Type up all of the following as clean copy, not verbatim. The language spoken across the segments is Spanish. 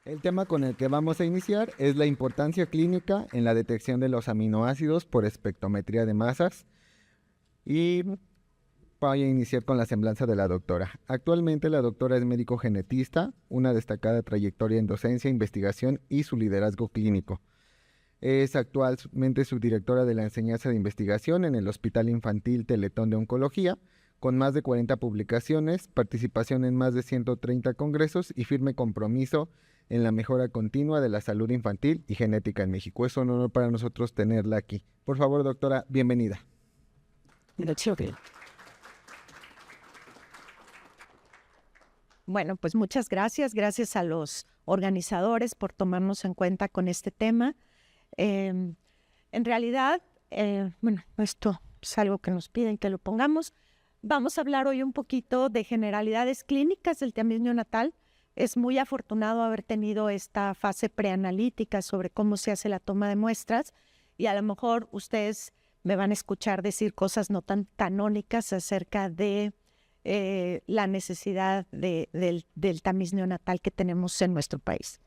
El tema con el que vamos a iniciar es la importancia clínica en la detección de los aminoácidos por espectrometría de masas y voy a iniciar con la semblanza de la doctora. Actualmente la doctora es médico genetista, una destacada trayectoria en docencia, investigación y su liderazgo clínico. Es actualmente subdirectora de la enseñanza de investigación en el Hospital Infantil Teletón de Oncología, con más de 40 publicaciones, participación en más de 130 congresos y firme compromiso en la mejora continua de la salud infantil y genética en México. Es un honor para nosotros tenerla aquí. Por favor, doctora, bienvenida. Bueno, pues muchas gracias. Gracias a los organizadores por tomarnos en cuenta con este tema. En realidad, esto es algo que nos piden que lo pongamos. Vamos a hablar hoy un poquito de generalidades clínicas del tamiz neonatal. Es muy afortunado haber tenido esta fase preanalítica sobre cómo se hace la toma de muestras y a lo mejor ustedes me van a escuchar decir cosas no tan canónicas acerca de la necesidad del tamiz neonatal que tenemos en nuestro país.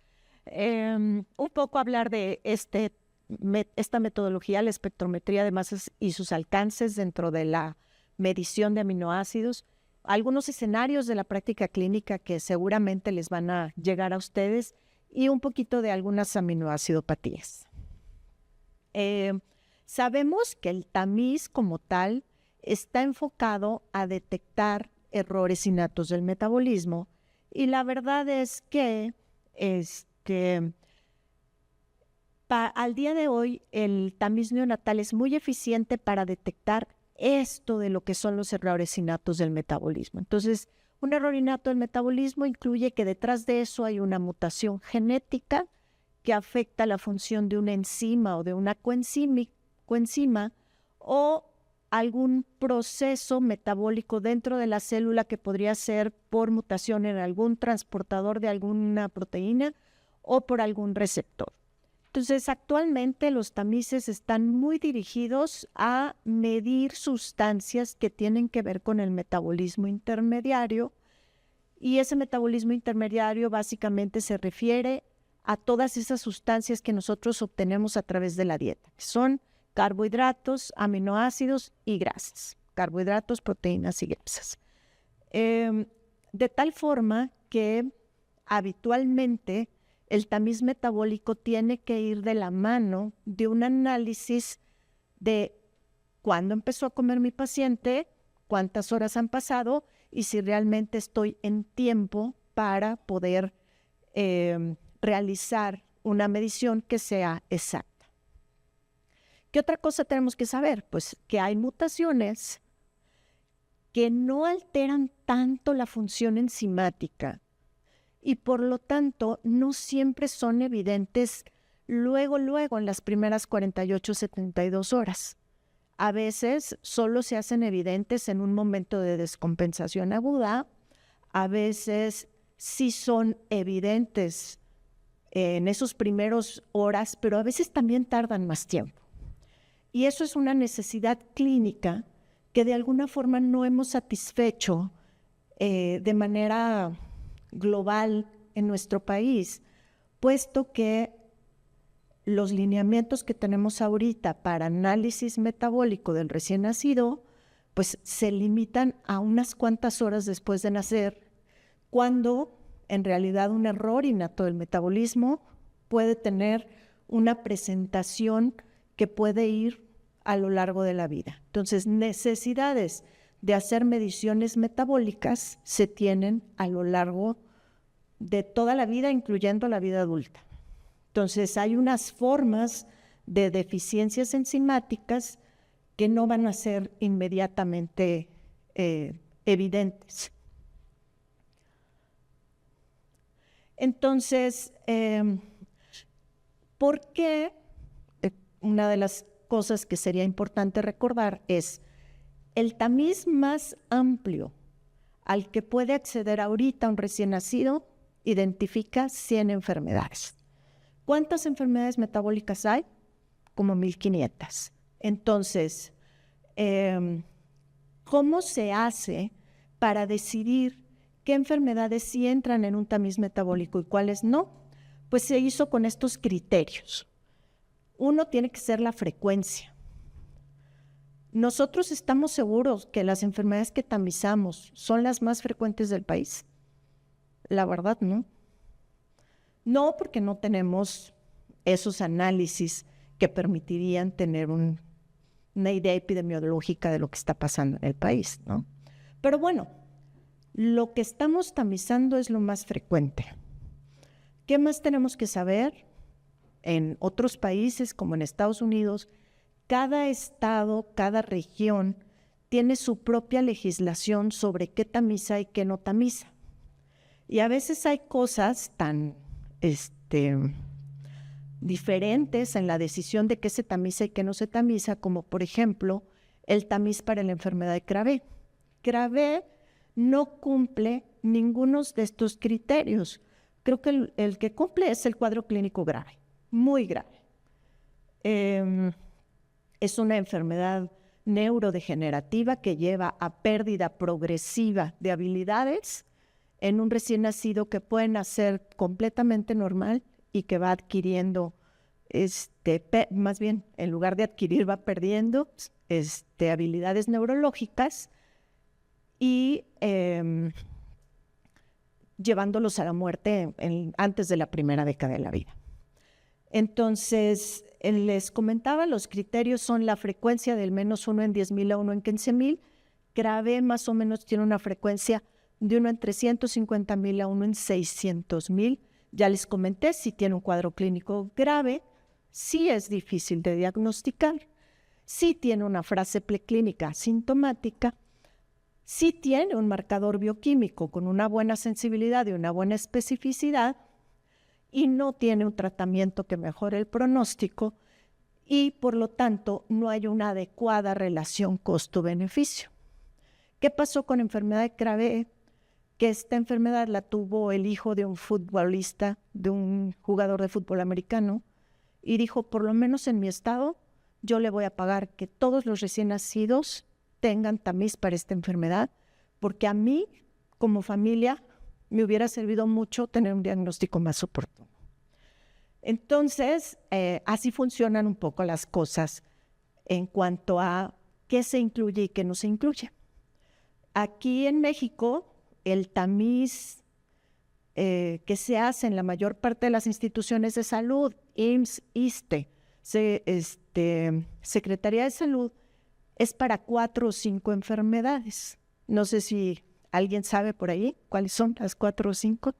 Un poco hablar de esta metodología, la espectrometría de masas y sus alcances dentro de la medición de aminoácidos, algunos escenarios de la práctica clínica que seguramente les van a llegar a ustedes y un poquito de algunas aminoacidopatías. Sabemos que el tamiz como tal está enfocado a detectar errores innatos del metabolismo y la verdad es que al día de hoy el tamiz neonatal es muy eficiente para detectar esto de lo que son los errores innatos del metabolismo. Entonces, un error innato del metabolismo incluye que detrás de eso hay una mutación genética que afecta la función de una enzima o de una coenzima o algún proceso metabólico dentro de la célula que podría ser por mutación en algún transportador de alguna proteína o por algún receptor. Entonces, actualmente los tamices están muy dirigidos a medir sustancias que tienen que ver con el metabolismo intermediario y ese metabolismo intermediario básicamente se refiere a todas esas sustancias que nosotros obtenemos a través de la dieta, que son carbohidratos, aminoácidos y grasas. Carbohidratos, proteínas y grasas. De tal forma que habitualmente el tamiz metabólico tiene que ir de la mano de un análisis de cuándo empezó a comer mi paciente, cuántas horas han pasado y si realmente estoy en tiempo para poder realizar una medición que sea exacta. ¿Qué otra cosa tenemos que saber? Pues que hay mutaciones que no alteran tanto la función enzimática y por lo tanto no siempre son evidentes luego en las primeras 48-72 horas. A veces solo se hacen evidentes en un momento de descompensación aguda, a veces sí son evidentes en esos primeros horas, pero a veces también tardan más tiempo. Y eso es una necesidad clínica que de alguna forma no hemos satisfecho de manera global en nuestro país, puesto que los lineamientos que tenemos ahorita para análisis metabólico del recién nacido, pues se limitan a unas cuantas horas después de nacer, cuando en realidad un error innato del metabolismo puede tener una presentación que puede ir a lo largo de la vida. Entonces, necesidades de hacer mediciones metabólicas se tienen a lo largo de toda la vida, incluyendo la vida adulta. Entonces, hay unas formas de deficiencias enzimáticas que no van a ser inmediatamente evidentes. Entonces, ¿por qué? Una de las cosas que sería importante recordar es el tamiz más amplio al que puede acceder ahorita un recién nacido identifica 100 enfermedades. ¿Cuántas enfermedades metabólicas hay? Como 1,500. Entonces, ¿cómo se hace para decidir qué enfermedades sí entran en un tamiz metabólico y cuáles no? pues se hizo con estos criterios. Uno tiene que ser la frecuencia. ¿Nosotros estamos seguros que las enfermedades que tamizamos son las más frecuentes del país? La verdad, no. No, porque no tenemos esos análisis que permitirían tener una idea epidemiológica de lo que está pasando en el país, ¿no? Pero bueno, lo que estamos tamizando es lo más frecuente. ¿Qué más tenemos que saber? En otros países, como en Estados Unidos, cada estado, cada región tiene su propia legislación sobre qué tamiza y qué no tamiza. Y a veces hay cosas tan diferentes en la decisión de qué se tamiza y qué no se tamiza, como por ejemplo el tamiz para la enfermedad de Krabbe. Krabbe no cumple ninguno de estos criterios. Creo que el que cumple es el cuadro clínico grave, muy grave. Es una enfermedad neurodegenerativa que lleva a pérdida progresiva de habilidades en un recién nacido que puede nacer completamente normal y que va adquiriendo, más bien, en lugar de adquirir, va perdiendo habilidades neurológicas y llevándolos a la muerte antes de la primera década de la vida. Entonces, les comentaba, los criterios son la frecuencia del -1 en 10,000 a 1 en 15,000. Krabbe más o menos tiene una frecuencia de 1 en 350,000 a 1 en 600,000. Ya les comenté, si tiene un cuadro clínico grave, sí es difícil de diagnosticar, sí tiene una frase preclínica sintomática, sí tiene un marcador bioquímico con una buena sensibilidad y una buena especificidad, y no tiene un tratamiento que mejore el pronóstico y, por lo tanto, no hay una adecuada relación costo-beneficio. ¿Qué pasó con enfermedad de Krabbe? Que esta enfermedad la tuvo el hijo de un futbolista, de un jugador de fútbol americano, y dijo, por lo menos en mi estado, yo le voy a pagar que todos los recién nacidos tengan tamiz para esta enfermedad, porque a mí, como familia, me hubiera servido mucho tener un diagnóstico más oportuno. Entonces, así funcionan un poco las cosas en cuanto a qué se incluye y qué no se incluye. Aquí en México, el tamiz que se hace en la mayor parte de las instituciones de salud, IMSS, ISSSTE, Secretaría de Salud, es para 4 o 5 enfermedades. No sé si ¿alguien sabe por ahí cuáles son las 4 o 5?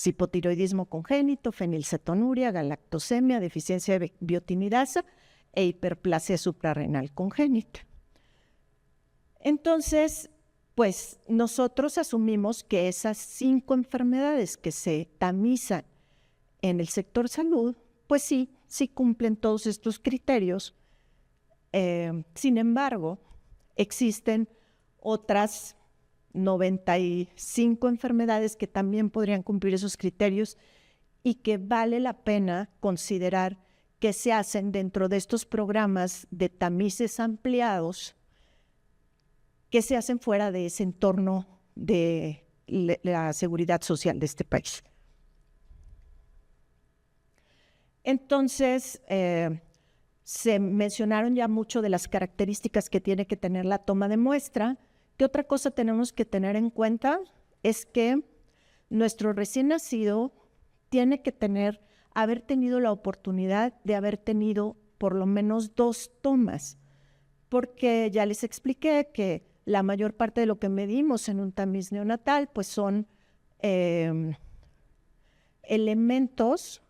Hipotiroidismo congénito, fenilcetonuria, galactosemia, deficiencia de biotinidasa e hiperplasia suprarrenal congénita. Entonces, pues nosotros asumimos que esas 5 enfermedades que se tamizan en el sector salud, pues sí cumplen todos estos criterios. Sin embargo, existen otras 95 enfermedades que también podrían cumplir esos criterios y que vale la pena considerar que se hacen dentro de estos programas de tamices ampliados que se hacen fuera de ese entorno de la seguridad social de este país. Entonces, se mencionaron ya mucho de las características que tiene que tener la toma de muestra. ¿Qué otra cosa tenemos que tener en cuenta? Es que nuestro recién nacido tiene que haber tenido la oportunidad de haber tenido por lo menos 2 tomas, porque ya les expliqué que la mayor parte de lo que medimos en un tamiz neonatal pues son elementos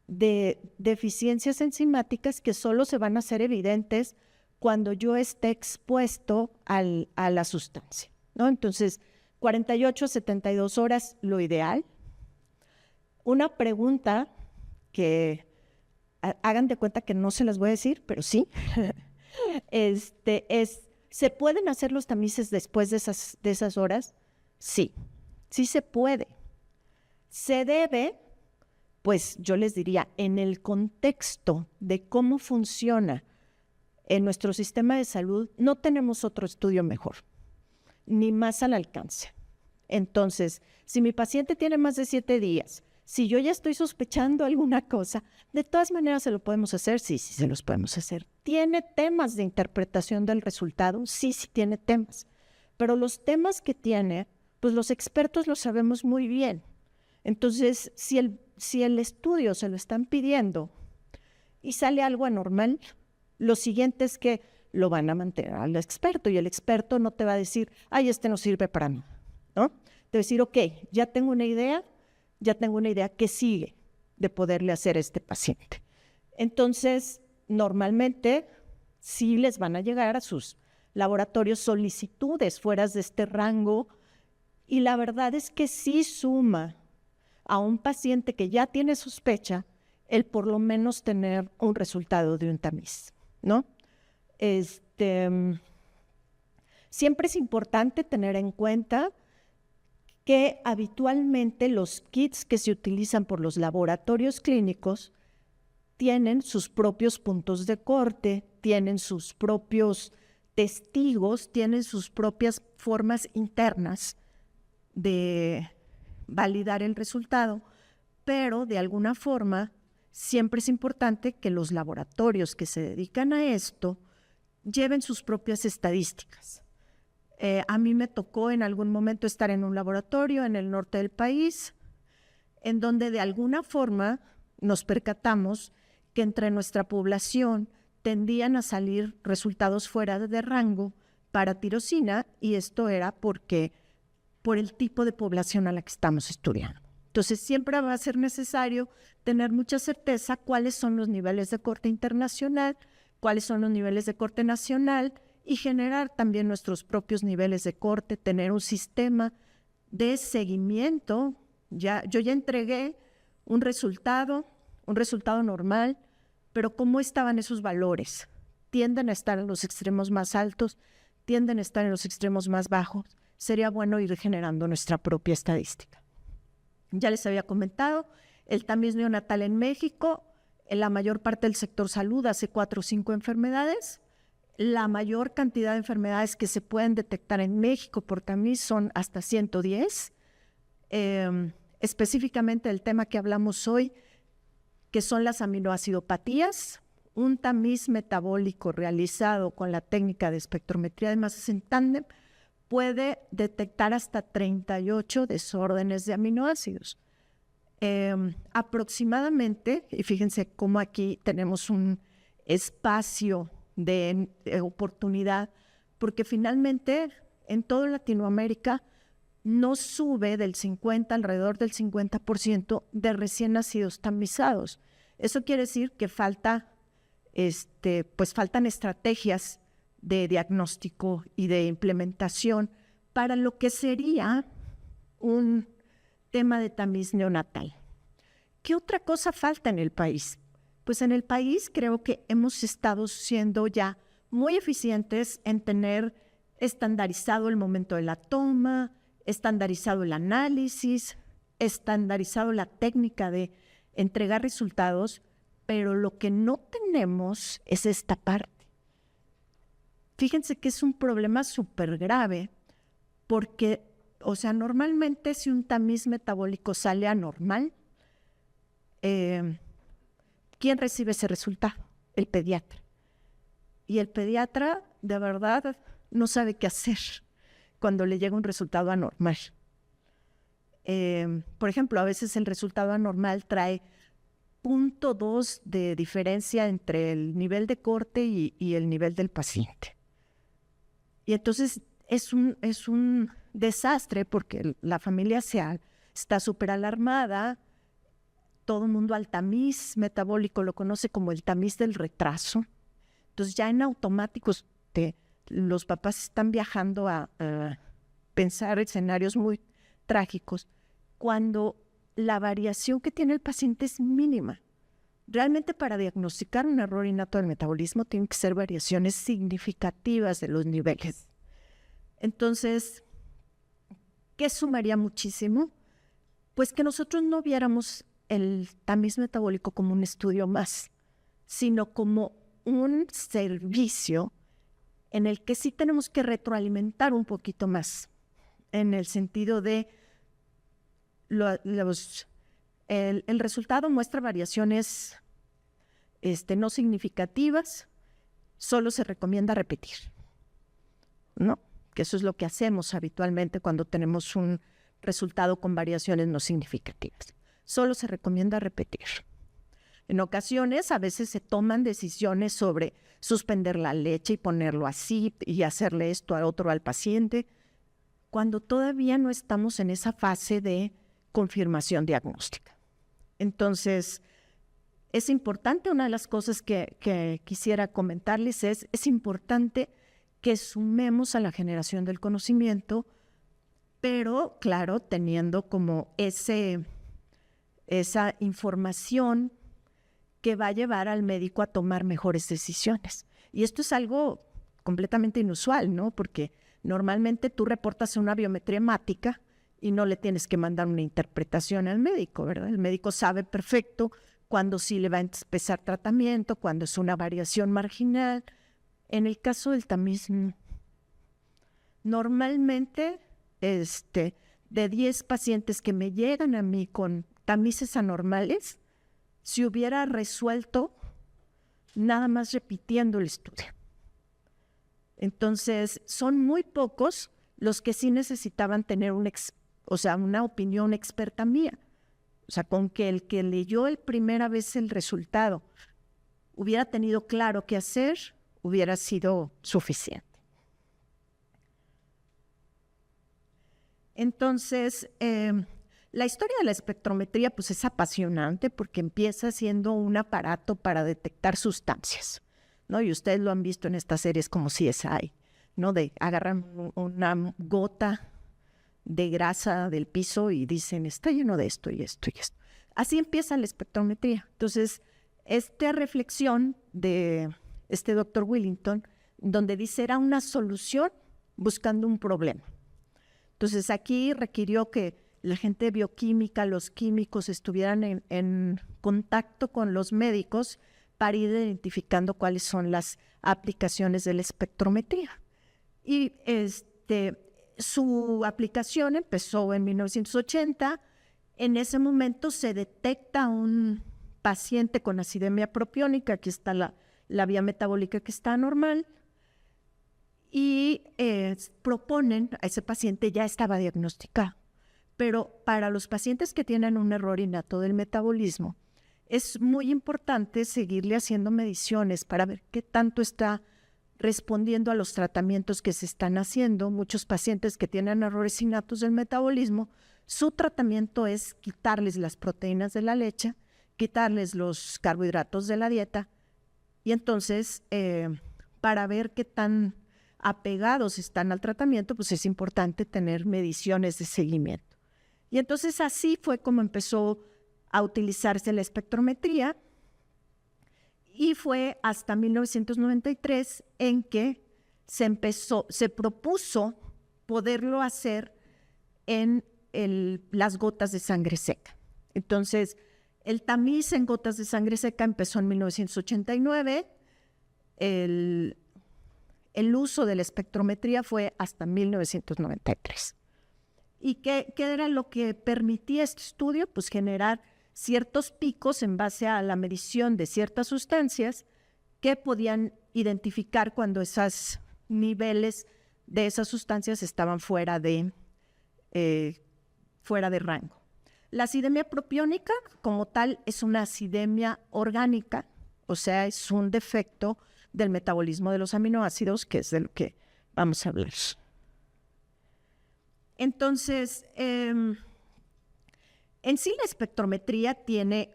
de deficiencias enzimáticas que solo se van a hacer evidentes cuando yo esté expuesto a la sustancia, ¿no? Entonces, 48 a 72 horas, lo ideal. Una pregunta que hagan de cuenta que no se las voy a decir, pero sí, ¿se pueden hacer los tamices después de esas horas? Sí se puede. Se debe, pues yo les diría, en el contexto de cómo funciona en nuestro sistema de salud, no tenemos otro estudio mejor, ni más al alcance. Entonces, si mi paciente tiene más de 7 días, si yo ya estoy sospechando alguna cosa, de todas maneras se lo podemos hacer, sí, se los podemos hacer. ¿Tiene temas de interpretación del resultado? Sí, tiene temas. Pero los temas que tiene, pues los expertos lo sabemos muy bien. Entonces, si el estudio se lo están pidiendo y sale algo anormal, lo siguiente es que lo van a mantener al experto y el experto no te va a decir, ay, este no sirve para nada, ¿no? Te va a decir, ok, ya tengo una idea qué sigue de poderle hacer a este paciente. Entonces, normalmente sí les van a llegar a sus laboratorios solicitudes fuera de este rango y la verdad es que sí suma a un paciente que ya tiene sospecha el por lo menos tener un resultado de un tamiz, ¿no? Siempre es importante tener en cuenta que habitualmente los kits que se utilizan por los laboratorios clínicos tienen sus propios puntos de corte, tienen sus propios testigos, tienen sus propias formas internas de validar el resultado, pero de alguna forma siempre es importante que los laboratorios que se dedican a esto lleven sus propias estadísticas. A mí me tocó en algún momento estar en un laboratorio en el norte del país, en donde de alguna forma nos percatamos que entre nuestra población tendían a salir resultados fuera de rango para tirosina, y esto era por el tipo de población a la que estamos estudiando. Entonces, siempre va a ser necesario tener mucha certeza cuáles son los niveles de corte internacional, cuáles son los niveles de corte nacional y generar también nuestros propios niveles de corte, tener un sistema de seguimiento. Yo ya entregué un resultado normal, pero ¿cómo estaban esos valores? Tienden a estar en los extremos más altos, tienden a estar en los extremos más bajos. Sería bueno ir generando nuestra propia estadística. Ya les había comentado, el tamiz neonatal en México, en la mayor parte del sector salud hace 4 o 5 enfermedades. La mayor cantidad de enfermedades que se pueden detectar en México por tamiz son hasta 110. Específicamente el tema que hablamos hoy, que son las aminoacidopatías, un tamiz metabólico realizado con la técnica de espectrometría de masas en tándem puede detectar hasta 38 desórdenes de aminoácidos. Aproximadamente, y fíjense cómo aquí tenemos un espacio de oportunidad, porque finalmente en toda Latinoamérica no sube alrededor del 50% de recién nacidos tamizados. Eso quiere decir que faltan estrategias de diagnóstico y de implementación para lo que sería un tema de tamiz neonatal. ¿Qué otra cosa falta en el país? Pues en el país creo que hemos estado siendo ya muy eficientes en tener estandarizado el momento de la toma, estandarizado el análisis, estandarizado la técnica de entregar resultados, pero lo que no tenemos es esta parte. Fíjense que es un problema súper grave porque, normalmente si un tamiz metabólico sale anormal, ¿quién recibe ese resultado? El pediatra. Y el pediatra, de verdad, no sabe qué hacer cuando le llega un resultado anormal. Por ejemplo, a veces el resultado anormal trae 0.2 de diferencia entre el nivel de corte y el nivel del paciente. Y entonces es un desastre porque la familia está súper alarmada. Todo el mundo al tamiz metabólico lo conoce como el tamiz del retraso. Entonces ya en automático los papás están viajando a pensar escenarios muy trágicos cuando la variación que tiene el paciente es mínima. Realmente para diagnosticar un error innato del metabolismo tienen que ser variaciones significativas de los niveles. Entonces, ¿qué sumaría muchísimo? Pues que nosotros no viéramos el tamiz metabólico como un estudio más, sino como un servicio en el que sí tenemos que retroalimentar un poquito más en el sentido de el resultado muestra variaciones no significativas, solo se recomienda repetir, ¿no? Que eso es lo que hacemos habitualmente cuando tenemos un resultado con variaciones no significativas. Solo se recomienda repetir. En ocasiones, a veces se toman decisiones sobre suspender la leche y ponerlo así y hacerle esto a otro al paciente, cuando todavía no estamos en esa fase de confirmación diagnóstica. Entonces, es importante, una de las cosas que quisiera comentarles es importante que sumemos a la generación del conocimiento, pero claro, teniendo como esa información que va a llevar al médico a tomar mejores decisiones. Y esto es algo completamente inusual, ¿no? Porque normalmente tú reportas una biometría hemática y no le tienes que mandar una interpretación al médico, ¿verdad? El médico sabe perfecto cuándo sí le va a empezar tratamiento, cuándo es una variación marginal. En el caso del tamiz, normalmente de 10 pacientes que me llegan a mí con tamices anormales, se hubiera resuelto nada más repitiendo el estudio. Entonces, son muy pocos los que sí necesitaban tener una opinión experta mía. O sea, con que el que leyó primera vez el resultado hubiera tenido claro qué hacer, hubiera sido suficiente. Entonces, la historia de la espectrometría pues es apasionante porque empieza siendo un aparato para detectar sustancias, ¿no? Y ustedes lo han visto en estas series como CSI, ¿no? De agarran una gota de grasa del piso y dicen, está lleno de esto y esto y esto. Así empieza la espectrometría. Entonces, esta reflexión de este doctor Willington, donde dice era una solución buscando un problema. Entonces, aquí requirió que la gente de bioquímica, los químicos estuvieran en contacto con los médicos para ir identificando cuáles son las aplicaciones de la espectrometría. Y su aplicación empezó en 1980. En ese momento se detecta un paciente con acidemia propiónica, aquí está la vía metabólica que está normal, y proponen a ese paciente, ya estaba diagnosticado, pero para los pacientes que tienen un error innato del metabolismo, es muy importante seguirle haciendo mediciones para ver qué tanto está respondiendo a los tratamientos que se están haciendo. Muchos pacientes que tienen errores innatos del metabolismo, su tratamiento es quitarles las proteínas de la leche, quitarles los carbohidratos de la dieta, y entonces para ver qué tan apegados están al tratamiento, pues es importante tener mediciones de seguimiento. Y entonces así fue como empezó a utilizarse la espectrometría, y fue hasta 1993 en que se propuso poderlo hacer en las gotas de sangre seca. Entonces, el tamiz en gotas de sangre seca empezó en 1989, el uso de la espectrometría fue hasta 1993. ¿Y qué era lo que permitía este estudio? Pues generar ciertos picos en base a la medición de ciertas sustancias que podían identificar cuando esos niveles de esas sustancias estaban fuera de rango. La acidemia propiónica, como tal, es una acidemia orgánica, o sea, es un defecto del metabolismo de los aminoácidos, que es de lo que vamos a hablar. Entonces, en sí la espectrometría tiene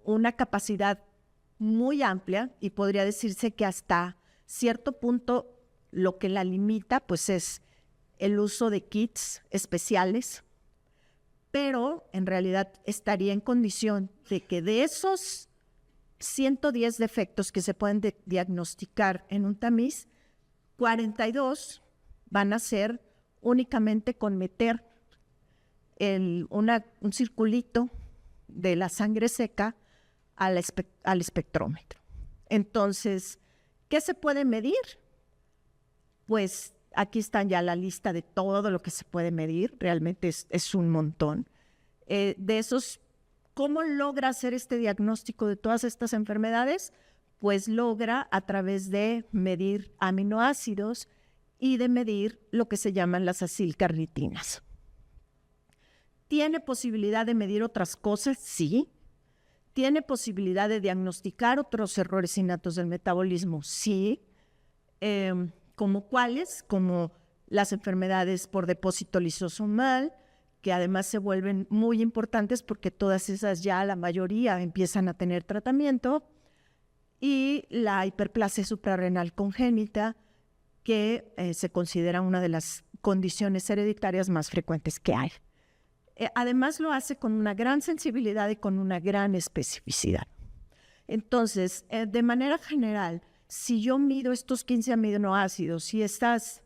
una capacidad muy amplia y podría decirse que hasta cierto punto lo que la limita pues es el uso de kits especiales, pero en realidad estaría en condición de que de esos 110 defectos que se pueden diagnosticar en un tamiz, 42 van a ser únicamente con meter un circulito de la sangre seca al espectrómetro. Entonces, ¿qué se puede medir? Pues aquí están ya la lista de todo lo que se puede medir, realmente es un montón. De esos, ¿cómo logra hacer este diagnóstico de todas estas enfermedades? Pues logra a través de medir aminoácidos y de medir lo que se llaman las acilcarnitinas. ¿Tiene posibilidad de medir otras cosas? Sí. ¿Tiene posibilidad de diagnosticar otros errores innatos del metabolismo? Sí. ¿Como cuáles? Como las enfermedades por depósito lisosomal, que además se vuelven muy importantes porque todas esas ya la mayoría empiezan a tener tratamiento, y la hiperplasia suprarrenal congénita, que se considera una de las condiciones hereditarias más frecuentes que hay. Además lo hace con una gran sensibilidad y con una gran especificidad. Entonces, de manera general, si yo mido estos 15 aminoácidos y estas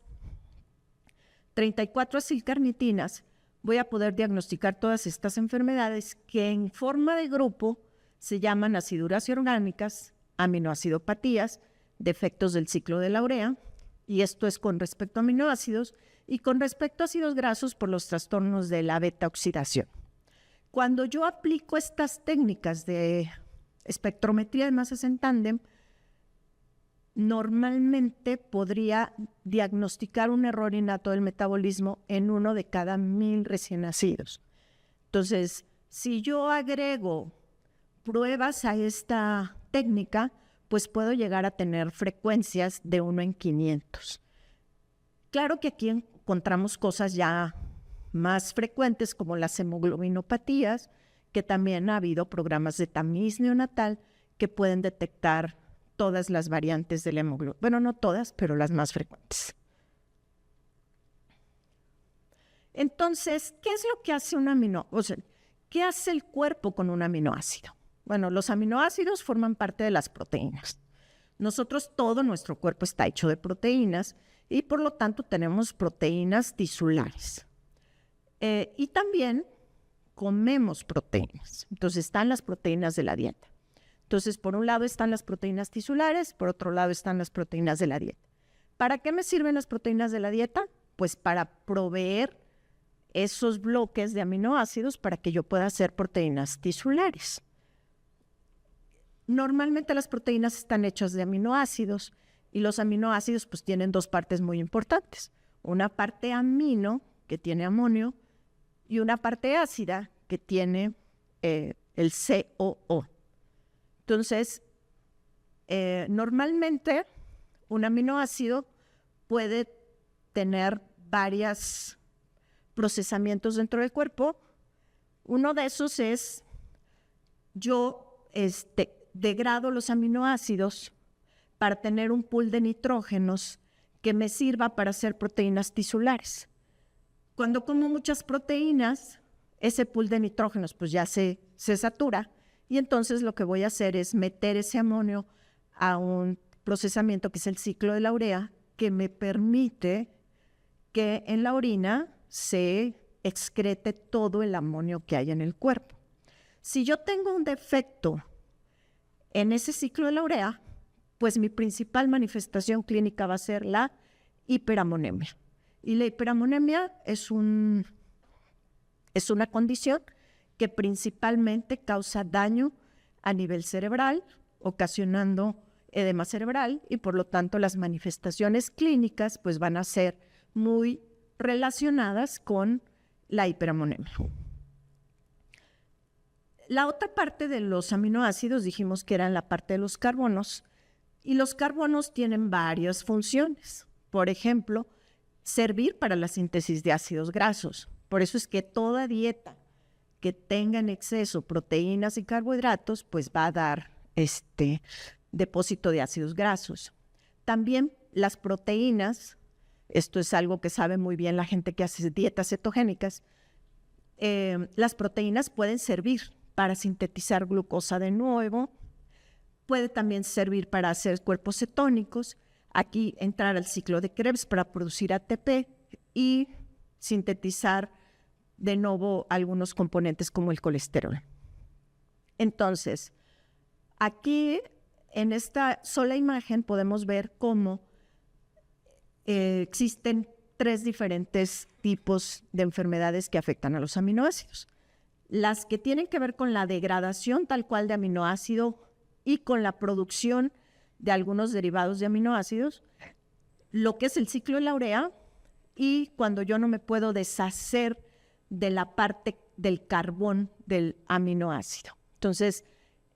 34 acilcarnitinas, voy a poder diagnosticar todas estas enfermedades que en forma de grupo se llaman aciduras orgánicas, aminoacidopatías, defectos del ciclo de la urea, y esto es con respecto a aminoácidos, y con respecto a ácidos grasos por los trastornos de la beta-oxidación. Cuando yo aplico estas técnicas de espectrometría de masas en tándem, normalmente podría diagnosticar un error innato del metabolismo en 1 de cada 1000 recién nacidos. Entonces, si yo agrego pruebas a esta técnica, pues puedo llegar a tener frecuencias de 1 en 500. Claro que aquí encontramos cosas ya más frecuentes como las hemoglobinopatías, que también ha habido programas de tamiz neonatal que pueden detectar todas las variantes del hemoglobina. Bueno, no todas, pero las más frecuentes. Entonces, ¿qué es lo que hace un aminoácido? O sea, ¿qué hace el cuerpo con un aminoácido? Bueno, los aminoácidos forman parte de las proteínas. Nosotros, todo nuestro cuerpo está hecho de proteínas y por lo tanto tenemos proteínas tisulares. Y también comemos proteínas. Entonces están las proteínas de la dieta. Entonces, por un lado están las proteínas tisulares, por otro lado están las proteínas de la dieta. ¿Para qué me sirven las proteínas de la dieta? Pues para proveer esos bloques de aminoácidos para que yo pueda hacer proteínas tisulares. Normalmente las proteínas están hechas de aminoácidos y los aminoácidos pues tienen dos partes muy importantes. Una parte amino, que tiene amonio, y una parte ácida, que tiene el COO. Entonces, normalmente un aminoácido puede tener varios procesamientos dentro del cuerpo. Uno de esos es, yo degrado los aminoácidos para tener un pool de nitrógenos que me sirva para hacer proteínas tisulares. Cuando como muchas proteínas, ese pool de nitrógenos pues ya se satura, y entonces lo que voy a hacer es meter ese amonio a un procesamiento que es el ciclo de la urea, que me permite que en la orina se excrete todo el amonio que hay en el cuerpo. Si yo tengo un defecto en ese ciclo de la urea, pues mi principal manifestación clínica va a ser la hiperamonemia. Y la hiperamonemia es una condición que principalmente causa daño a nivel cerebral, ocasionando edema cerebral, y por lo tanto las manifestaciones clínicas pues van a ser muy relacionadas con la hiperamonemia. La otra parte de los aminoácidos dijimos que eran la parte de los carbonos, y los carbonos tienen varias funciones. Por ejemplo, servir para la síntesis de ácidos grasos. Por eso es que toda dieta que tenga en exceso proteínas y carbohidratos, pues va a dar depósito de ácidos grasos. También las proteínas, esto es algo que sabe muy bien la gente que hace dietas cetogénicas, las proteínas pueden servir para sintetizar glucosa de nuevo, puede también servir para hacer cuerpos cetónicos, aquí entrar al ciclo de Krebs para producir ATP y sintetizar de nuevo algunos componentes como el colesterol. Entonces, aquí en esta sola imagen podemos ver cómo existen 3 diferentes tipos de enfermedades que afectan a los aminoácidos. Las que tienen que ver con la degradación tal cual de aminoácido y con la producción de algunos derivados de aminoácidos, lo que es el ciclo de la urea y cuando yo no me puedo deshacer de la parte del carbón del aminoácido. Entonces,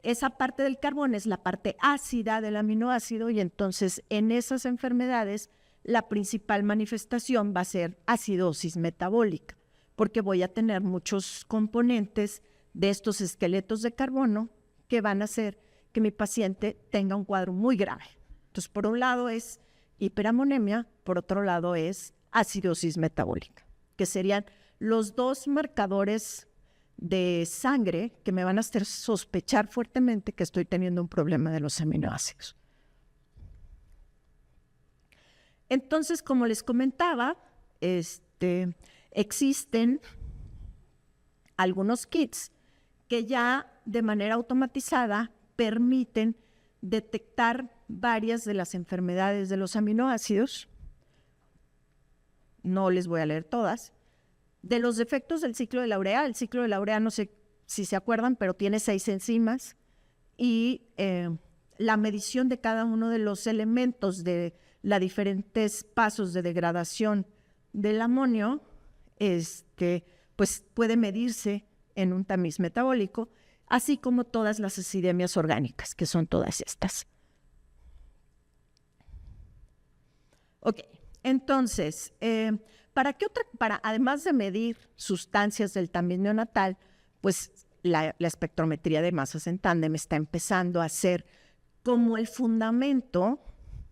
esa parte del carbón es la parte ácida del aminoácido y entonces en esas enfermedades la principal manifestación va a ser acidosis metabólica, porque voy a tener muchos componentes de estos esqueletos de carbono que van a hacer que mi paciente tenga un cuadro muy grave. Entonces, por un lado es hiperamonemia, por otro lado es acidosis metabólica, que serían los 2 marcadores de sangre que me van a hacer sospechar fuertemente que estoy teniendo un problema de los aminoácidos. Entonces, como les comentaba, existen algunos kits que ya de manera automatizada permiten detectar varias de las enfermedades de los aminoácidos. No les voy a leer todas. De los defectos del ciclo de la urea, el ciclo de la urea no sé si se acuerdan, pero tiene 6 enzimas y la medición de cada uno de los elementos de los diferentes pasos de degradación del amonio, pues puede medirse en un tamiz metabólico, así como todas las acidemias orgánicas, que son todas estas. Ok, entonces, para además de medir sustancias del tamiz neonatal, pues la espectrometría de masas en tándem está empezando a ser como el fundamento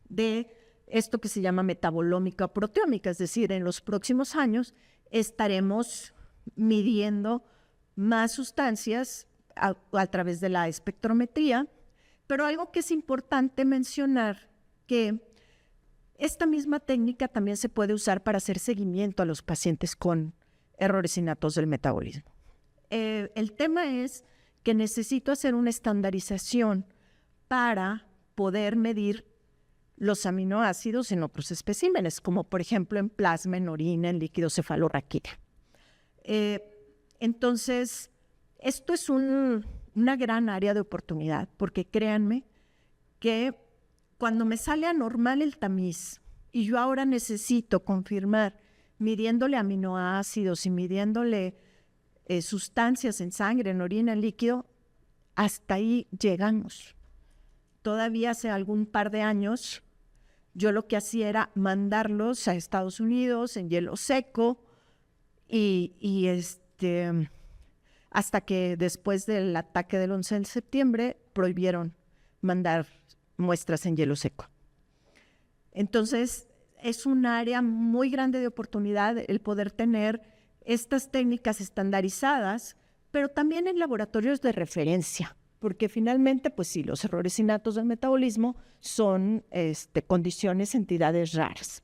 de esto que se llama metabolómica proteómica, es decir, en los próximos años estaremos midiendo más sustancias a través de la espectrometría, pero algo que es importante mencionar, que esta misma técnica también se puede usar para hacer seguimiento a los pacientes con errores innatos del metabolismo. El tema es que necesito hacer una estandarización para poder medir los aminoácidos en otros especímenes, como por ejemplo en plasma, en orina, en líquido cefalorraquídeo. Entonces, esto es una gran área de oportunidad, porque créanme que cuando me sale anormal el tamiz y yo ahora necesito confirmar midiéndole aminoácidos y midiéndole sustancias en sangre, en orina, en líquido, hasta ahí llegamos. Todavía hace algún par de años, yo lo que hacía era mandarlos a Estados Unidos en hielo seco y hasta que después del ataque del 11 de septiembre prohibieron mandar muestras en hielo seco. Entonces, es un área muy grande de oportunidad el poder tener estas técnicas estandarizadas, pero también en laboratorios de referencia, porque finalmente, pues sí, los errores innatos del metabolismo son condiciones, entidades raras.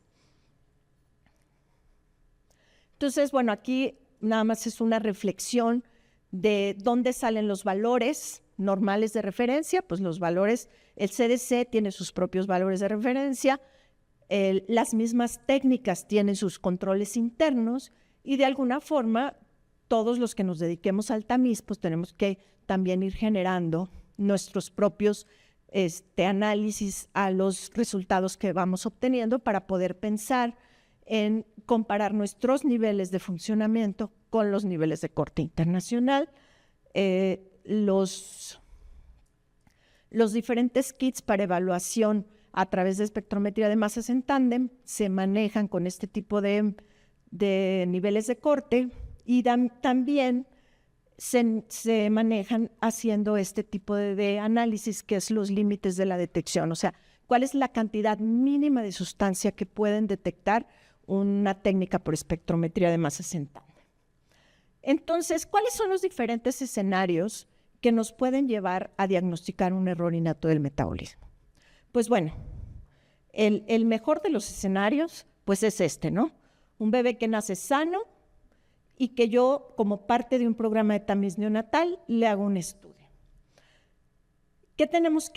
Entonces, bueno, aquí nada más es una reflexión de dónde salen los valores normales de referencia, pues los valores, el CDC tiene sus propios valores de referencia, las mismas técnicas tienen sus controles internos y de alguna forma todos los que nos dediquemos al tamiz, pues tenemos que también ir generando nuestros propios análisis a los resultados que vamos obteniendo para poder pensar en comparar nuestros niveles de funcionamiento con los niveles de corte internacional. Los diferentes kits para evaluación a través de espectrometría de masas en tándem se manejan con este tipo de niveles de corte y también se manejan haciendo este tipo de análisis que es los límites de la detección, o sea, cuál es la cantidad mínima de sustancia que pueden detectar una técnica por espectrometría de masas en tándem. Entonces, ¿cuáles son los diferentes escenarios que nos pueden llevar a diagnosticar un error innato del metabolismo? Pues bueno, el mejor de los escenarios pues es ¿no? Un bebé que nace sano y que yo, como parte de un programa de tamiz neonatal, le hago un estudio. ¿Qué tenemos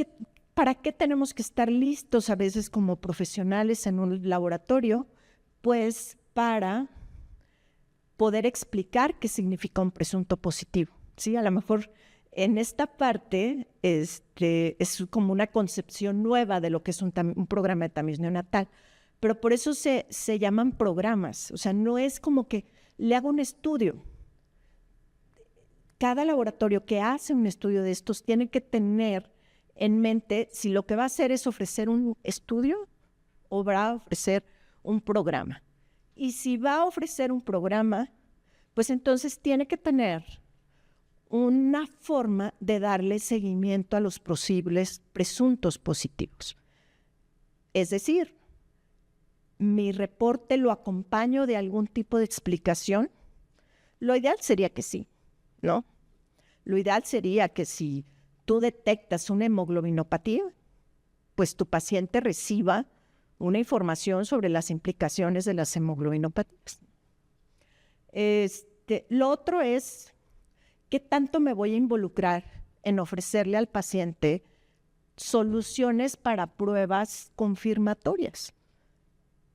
¿para qué tenemos que estar listos a veces como profesionales en un laboratorio? Pues para poder explicar qué significa un presunto positivo, ¿sí? A lo mejor en esta parte es como una concepción nueva de lo que es un programa de tamiz neonatal, pero por eso se llaman programas. O sea, no es como que le hago un estudio. Cada laboratorio que hace un estudio de estos tiene que tener en mente si lo que va a hacer es ofrecer un estudio o va a ofrecer un programa. Y si va a ofrecer un programa, pues entonces tiene que tener una forma de darle seguimiento a los posibles presuntos positivos. Es decir, mi reporte lo acompaño de algún tipo de explicación. Lo ideal sería que sí, ¿no? Lo ideal sería que si tú detectas una hemoglobinopatía, pues tu paciente reciba una información sobre las implicaciones de las hemoglobinopatías. Lo otro es, ¿qué tanto me voy a involucrar en ofrecerle al paciente soluciones para pruebas confirmatorias?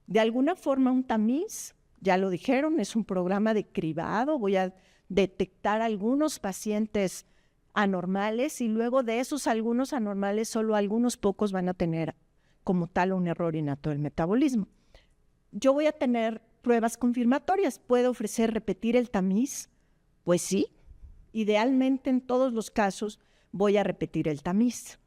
De alguna forma, un tamiz, ya lo dijeron, es un programa de cribado. Voy a detectar algunos pacientes anormales y luego de esos algunos anormales, solo algunos pocos van a tener como tal un error innato del metabolismo. Yo voy a tener pruebas confirmatorias. ¿Puedo ofrecer repetir el tamiz? Pues sí. Idealmente, en todos los casos, voy a repetir el tamiz.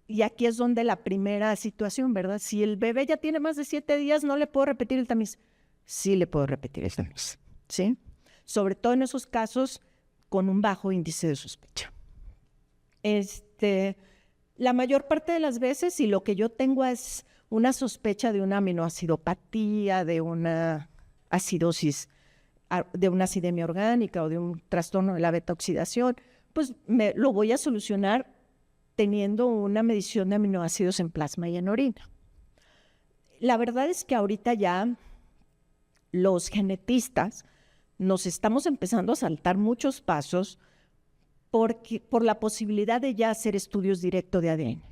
Y aquí es donde la primera situación, ¿verdad? Si el bebé ya tiene más de 7 días, ¿no le puedo repetir el tamiz? Sí le puedo repetir el tamiz, ¿sí? Sobre todo en esos casos con un bajo índice de sospecha. La mayor parte de las veces, si lo que yo tengo es una sospecha de una aminoacidopatía, de una acidosis, de una acidemia orgánica o de un trastorno de la beta-oxidación, pues lo voy a solucionar teniendo una medición de aminoácidos en plasma y en orina. La verdad es que ahorita ya los genetistas nos estamos empezando a saltar muchos pasos por la posibilidad de ya hacer estudios directos de ADN.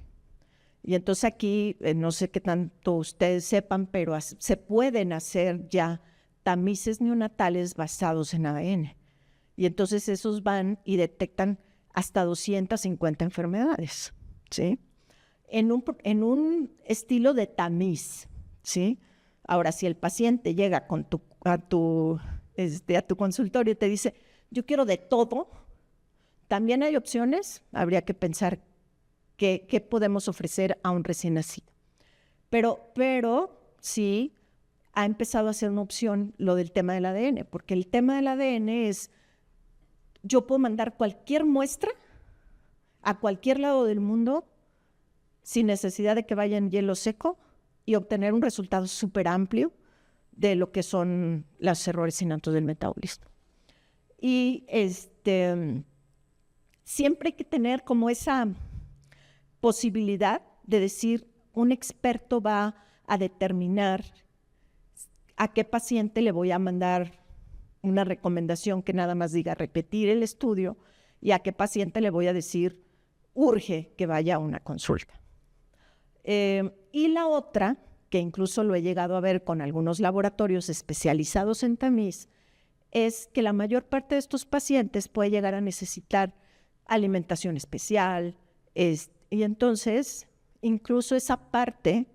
Y entonces aquí, no sé qué tanto ustedes sepan, pero se pueden hacer ya tamices neonatales basados en ADN. Y entonces esos van y detectan hasta 250 enfermedades, ¿sí? En un estilo de tamiz, ¿sí? Ahora, si el paciente llega a tu consultorio y te dice, yo quiero de todo, también hay opciones. Habría que pensar qué podemos ofrecer a un recién nacido. Pero sí ha empezado a ser una opción lo del tema del ADN, porque el tema del ADN es, yo puedo mandar cualquier muestra a cualquier lado del mundo sin necesidad de que vaya en hielo seco y obtener un resultado súper amplio de lo que son los errores innatos del metabolismo. Y siempre hay que tener como esa posibilidad de decir, un experto va a determinar a qué paciente le voy a mandar una recomendación que nada más diga repetir el estudio y a qué paciente le voy a decir urge que vaya a una consulta. Y la otra, que incluso lo he llegado a ver con algunos laboratorios especializados en tamiz, es que la mayor parte de estos pacientes puede llegar a necesitar alimentación especial, y entonces incluso esa parte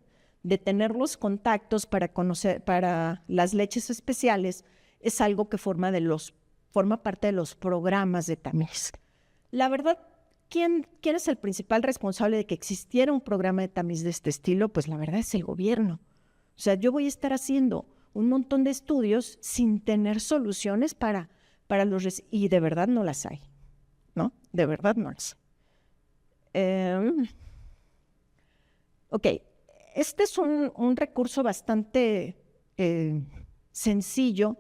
de tener los contactos para las leches especiales es algo que forma parte de los programas de tamiz. La verdad, ¿quién es el principal responsable de que existiera un programa de tamiz de este estilo? Pues la verdad es el gobierno. O sea, yo voy a estar haciendo un montón de estudios sin tener soluciones para y de verdad no las hay, ¿no? De verdad no las hay. Ok, este es un recurso bastante sencillo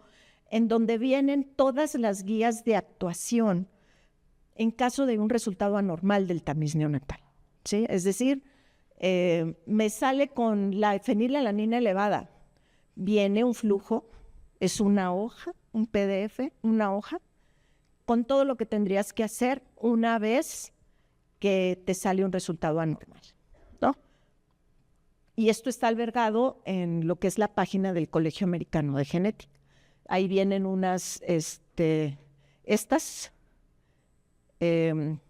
en donde vienen todas las guías de actuación en caso de un resultado anormal del tamiz neonatal, ¿sí? Es decir, me sale con la fenilalanina elevada, viene un flujo, es una hoja, un PDF, una hoja, con todo lo que tendrías que hacer una vez que te sale un resultado anormal, ¿no? Y esto está albergado en lo que es la página del Colegio Americano de Genética. Ahí vienen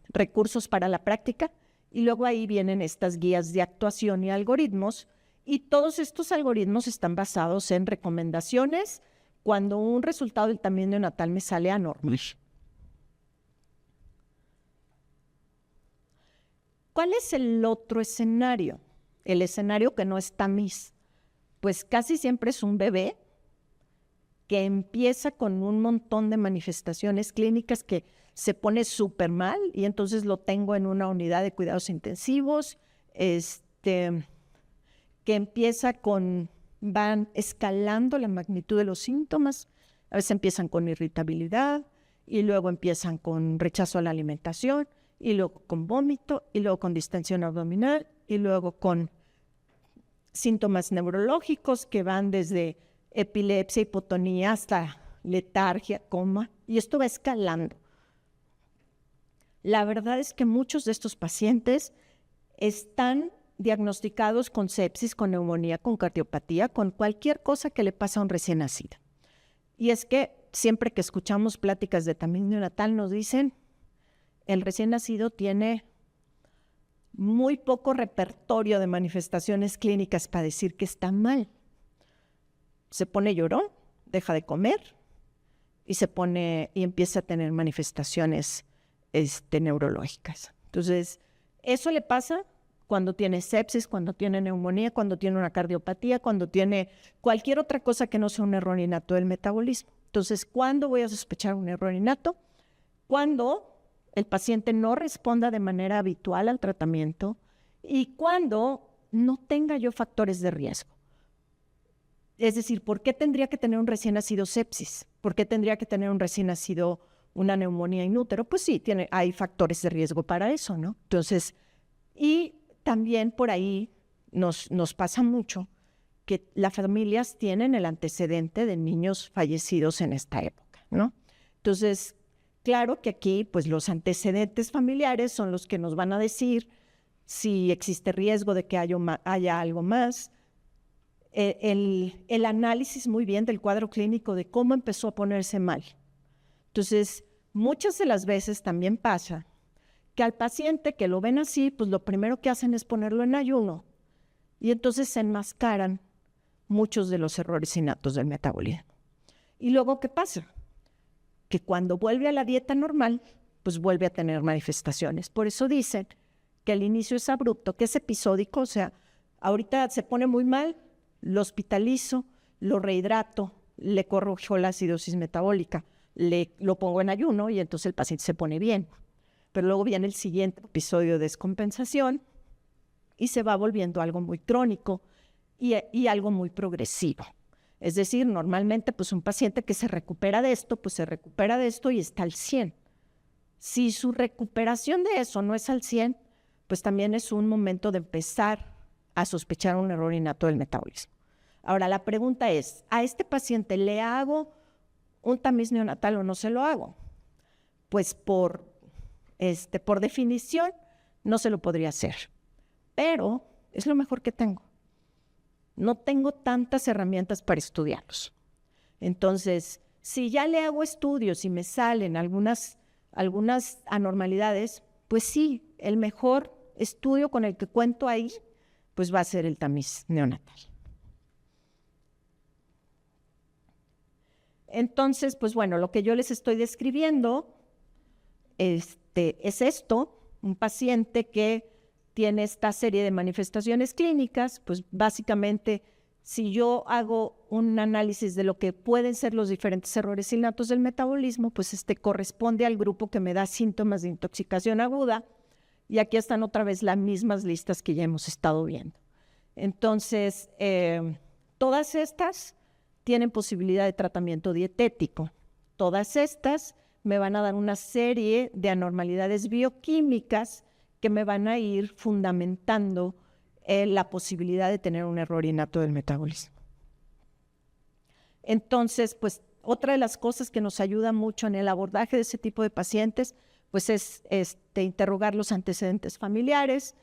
recursos para la práctica, y luego ahí vienen estas guías de actuación y algoritmos, y todos estos algoritmos están basados en recomendaciones cuando un resultado del tamiz neonatal me sale anormal. ¿Cuál es el otro escenario? El escenario que no es tamiz. Pues casi siempre es un bebé que empieza con un montón de manifestaciones clínicas, que se pone súper mal, y entonces lo tengo en una unidad de cuidados intensivos, que van escalando la magnitud de los síntomas. A veces empiezan con irritabilidad, y luego empiezan con rechazo a la alimentación, y luego con vómito, y luego con distensión abdominal, y luego con síntomas neurológicos que van desde epilepsia, hipotonía, hasta letargia, coma, y esto va escalando. La verdad es que muchos de estos pacientes están diagnosticados con sepsis, con neumonía, con cardiopatía, con cualquier cosa que le pasa a un recién nacido. Y es que siempre que escuchamos pláticas de tamiz neonatal nos dicen, el recién nacido tiene muy poco repertorio de manifestaciones clínicas para decir que está mal. Se pone llorón, deja de comer y empieza a tener manifestaciones neurológicas. Entonces, eso le pasa cuando tiene sepsis, cuando tiene neumonía, cuando tiene una cardiopatía, cuando tiene cualquier otra cosa que no sea un error innato del metabolismo. Entonces, ¿cuándo voy a sospechar un error innato? Cuando el paciente no responda de manera habitual al tratamiento y cuando no tenga yo factores de riesgo. Es decir, ¿por qué tendría que tener un recién nacido sepsis? ¿Por qué tendría que tener un recién nacido una neumonía in útero? Pues sí, hay factores de riesgo para eso, ¿no? Entonces, y también por ahí nos pasa mucho que las familias tienen el antecedente de niños fallecidos en esta época, ¿no? Entonces, claro que aquí, pues los antecedentes familiares son los que nos van a decir si existe riesgo de que haya algo más. El análisis muy bien del cuadro clínico de cómo empezó a ponerse mal. Entonces, muchas de las veces también pasa que al paciente que lo ven así, pues lo primero que hacen es ponerlo en ayuno, y entonces se enmascaran muchos de los errores innatos del metabolismo. Y luego, ¿qué pasa? Que cuando vuelve a la dieta normal, pues vuelve a tener manifestaciones. Por eso dicen que el inicio es abrupto, que es episódico, o sea, ahorita se pone muy mal, lo hospitalizo, lo rehidrato, le corrijo la acidosis metabólica, lo pongo en ayuno y entonces el paciente se pone bien. Pero luego viene el siguiente episodio de descompensación y se va volviendo algo muy crónico y algo muy progresivo. Es decir, normalmente pues un paciente que se recupera de esto, pues se recupera de esto y está al 100. Si su recuperación de eso no es al 100, pues también es un momento de empezar a sospechar un error innato del metabolismo. Ahora, la pregunta es, ¿a este paciente le hago un tamiz neonatal o no se lo hago? Pues por definición no se lo podría hacer, pero es lo mejor que tengo. No tengo tantas herramientas para estudiarlos. Entonces, si ya le hago estudios y me salen algunas anormalidades, pues sí, el mejor estudio con el que cuento ahí, pues va a ser el tamiz neonatal. Entonces, pues bueno, lo que yo les estoy describiendo es esto, un paciente que tiene esta serie de manifestaciones clínicas, pues básicamente si yo hago un análisis de lo que pueden ser los diferentes errores innatos del metabolismo, pues corresponde al grupo que me da síntomas de intoxicación aguda, y aquí están otra vez las mismas listas que ya hemos estado viendo. Entonces, todas estas tienen posibilidad de tratamiento dietético. Todas estas me van a dar una serie de anormalidades bioquímicas que me van a ir fundamentando la posibilidad de tener un error innato del metabolismo. Entonces, pues otra de las cosas que nos ayuda mucho en el abordaje de ese tipo de pacientes, pues es interrogar los antecedentes familiares,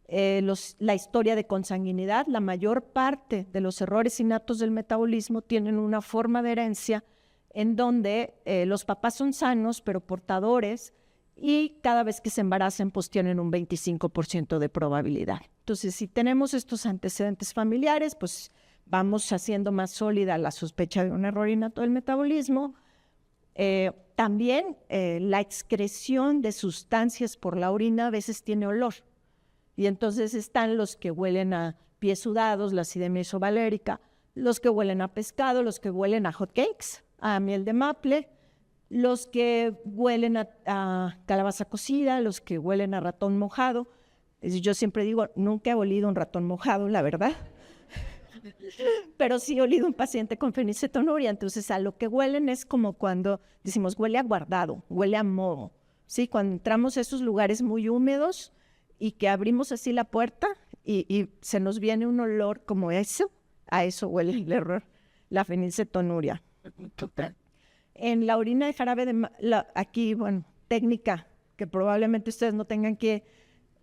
la historia de consanguinidad. La mayor parte de los errores innatos del metabolismo tienen una forma de herencia en donde los papás son sanos, pero portadores, y cada vez que se embaracen, pues tienen un 25% de probabilidad. Entonces, si tenemos estos antecedentes familiares, pues vamos haciendo más sólida la sospecha de un error innato del metabolismo. También la excreción de sustancias por la orina a veces tiene olor. Y entonces están los que huelen a pies sudados, la acidemia isovalérica, los que huelen a pescado, los que huelen a hot cakes, a miel de maple, los que huelen a calabaza cocida, los que huelen a ratón mojado. Yo siempre digo, nunca he olido un ratón mojado, la verdad. Pero sí he olido un paciente con fenilcetonuria. Entonces, a lo que huelen es como cuando decimos, huele a guardado, huele a moho. ¿Sí? Cuando entramos a esos lugares muy húmedos y que abrimos así la puerta y se nos viene un olor como eso, a eso huele el error, la fenilcetonuria. En la orina de jarabe aquí, bueno, técnica que probablemente ustedes no tengan que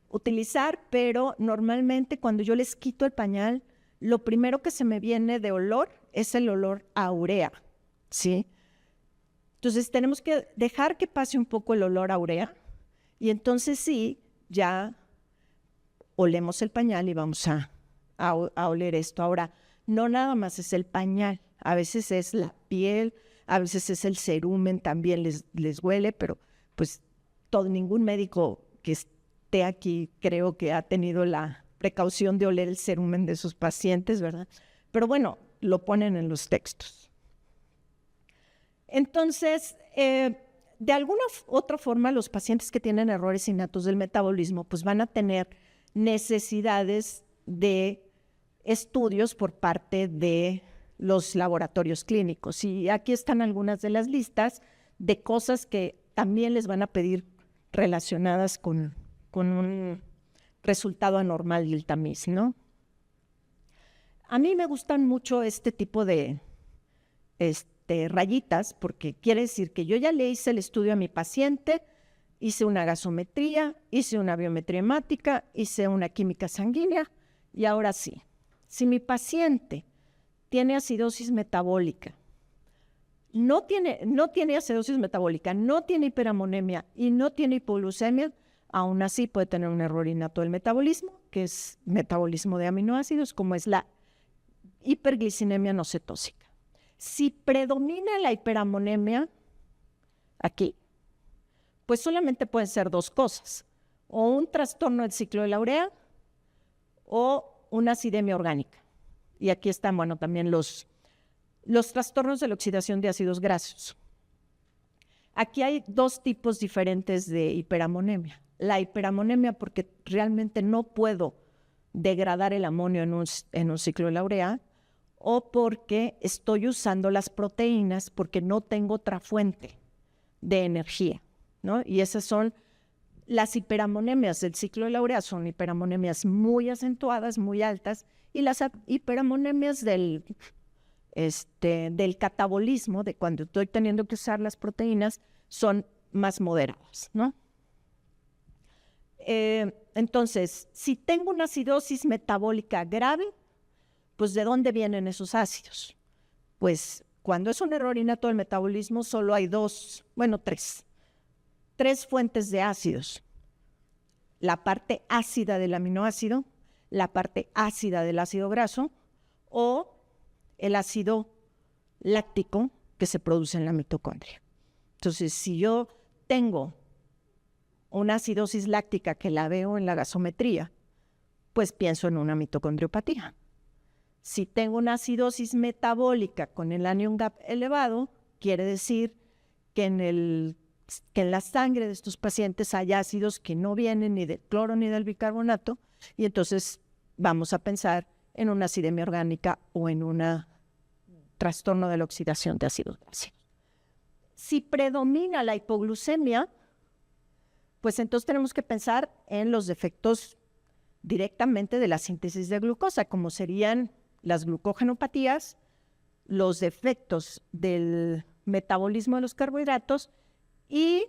utilizar, pero normalmente cuando yo les quito el pañal, lo primero que se me viene de olor es el olor a urea, ¿sí? Entonces tenemos que dejar que pase un poco el olor a urea y entonces sí, ya olemos el pañal y vamos a oler esto. Ahora, no nada más es el pañal, a veces es la piel, a veces es el cerumen, también les huele, pero pues ningún médico que esté aquí creo que ha tenido la precaución de oler el cerumen de sus pacientes, ¿verdad? Pero bueno, lo ponen en los textos. Entonces, de alguna otra forma, los pacientes que tienen errores innatos del metabolismo, pues van a tener necesidades de estudios por parte de los laboratorios clínicos. Y aquí están algunas de las listas de cosas que también les van a pedir relacionadas con un resultado anormal del tamiz, ¿no? A mí me gustan mucho este tipo de rayitas porque quiere decir que yo ya le hice el estudio a mi paciente, hice una gasometría, hice una biometría hemática, hice una química sanguínea y ahora sí, si mi paciente tiene acidosis metabólica, no tiene acidosis metabólica, no tiene hiperamonemia y no tiene hipoglucemia, aún así puede tener un error innato del metabolismo, que es metabolismo de aminoácidos, como es la hiperglicinemia no cetósica. Si predomina la hiperamonemia, aquí, pues solamente pueden ser dos cosas, o un trastorno del ciclo de la urea o una acidemia orgánica. Y aquí están, bueno, también los trastornos de la oxidación de ácidos grasos. Aquí hay dos tipos diferentes de hiperamonemia. La hiperamonemia porque realmente no puedo degradar el amonio en un ciclo de la urea, o porque estoy usando las proteínas porque no tengo otra fuente de energía, ¿no? Y esas son las hiperamonemias del ciclo de la urea, son hiperamonemias muy acentuadas, muy altas, y las hiperamonemias del catabolismo, de cuando estoy teniendo que usar las proteínas, son más moderadas, ¿no? Entonces, si tengo una acidosis metabólica grave, pues ¿de dónde vienen esos ácidos? Pues cuando es un error innato del metabolismo, solo hay tres fuentes de ácidos. La parte ácida del aminoácido, la parte ácida del ácido graso o el ácido láctico que se produce en la mitocondria. Entonces, si yo tengo una acidosis láctica que la veo en la gasometría, pues pienso en una mitocondriopatía. Si tengo una acidosis metabólica con el anion gap elevado, quiere decir que en la sangre de estos pacientes hay ácidos que no vienen ni del cloro ni del bicarbonato, y entonces vamos a pensar en una acidemia orgánica o en un trastorno de la oxidación de ácidos grasos. Si predomina la hipoglucemia, pues entonces tenemos que pensar en los defectos directamente de la síntesis de glucosa, como serían las glucogenopatías, los defectos del metabolismo de los carbohidratos y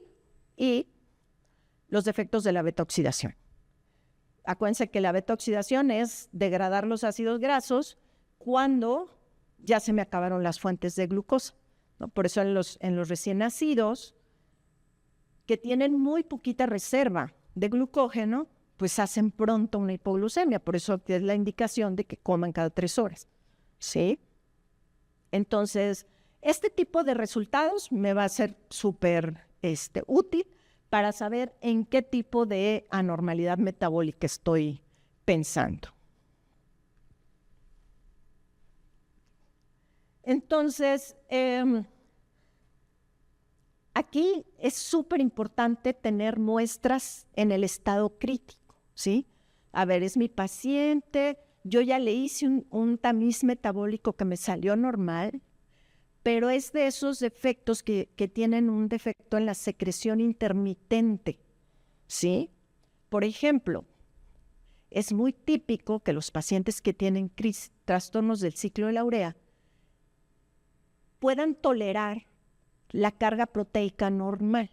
los efectos de la beta-oxidación. Acuérdense que la beta-oxidación es degradar los ácidos grasos cuando ya se me acabaron las fuentes de glucosa, ¿no? Por eso en los recién nacidos, que tienen muy poquita reserva de glucógeno, pues hacen pronto una hipoglucemia. Por eso es la indicación de que coman cada 3 horas, ¿sí? Entonces, este tipo de resultados me va a ser súper útil para saber en qué tipo de anormalidad metabólica estoy pensando. Entonces, aquí es súper importante tener muestras en el estado crítico, ¿sí? A ver, es mi paciente, yo ya le hice un tamiz metabólico que me salió normal, pero es de esos defectos que tienen un defecto en la secreción intermitente, ¿sí? Por ejemplo, es muy típico que los pacientes que tienen trastornos del ciclo de la urea puedan tolerar la carga proteica normal.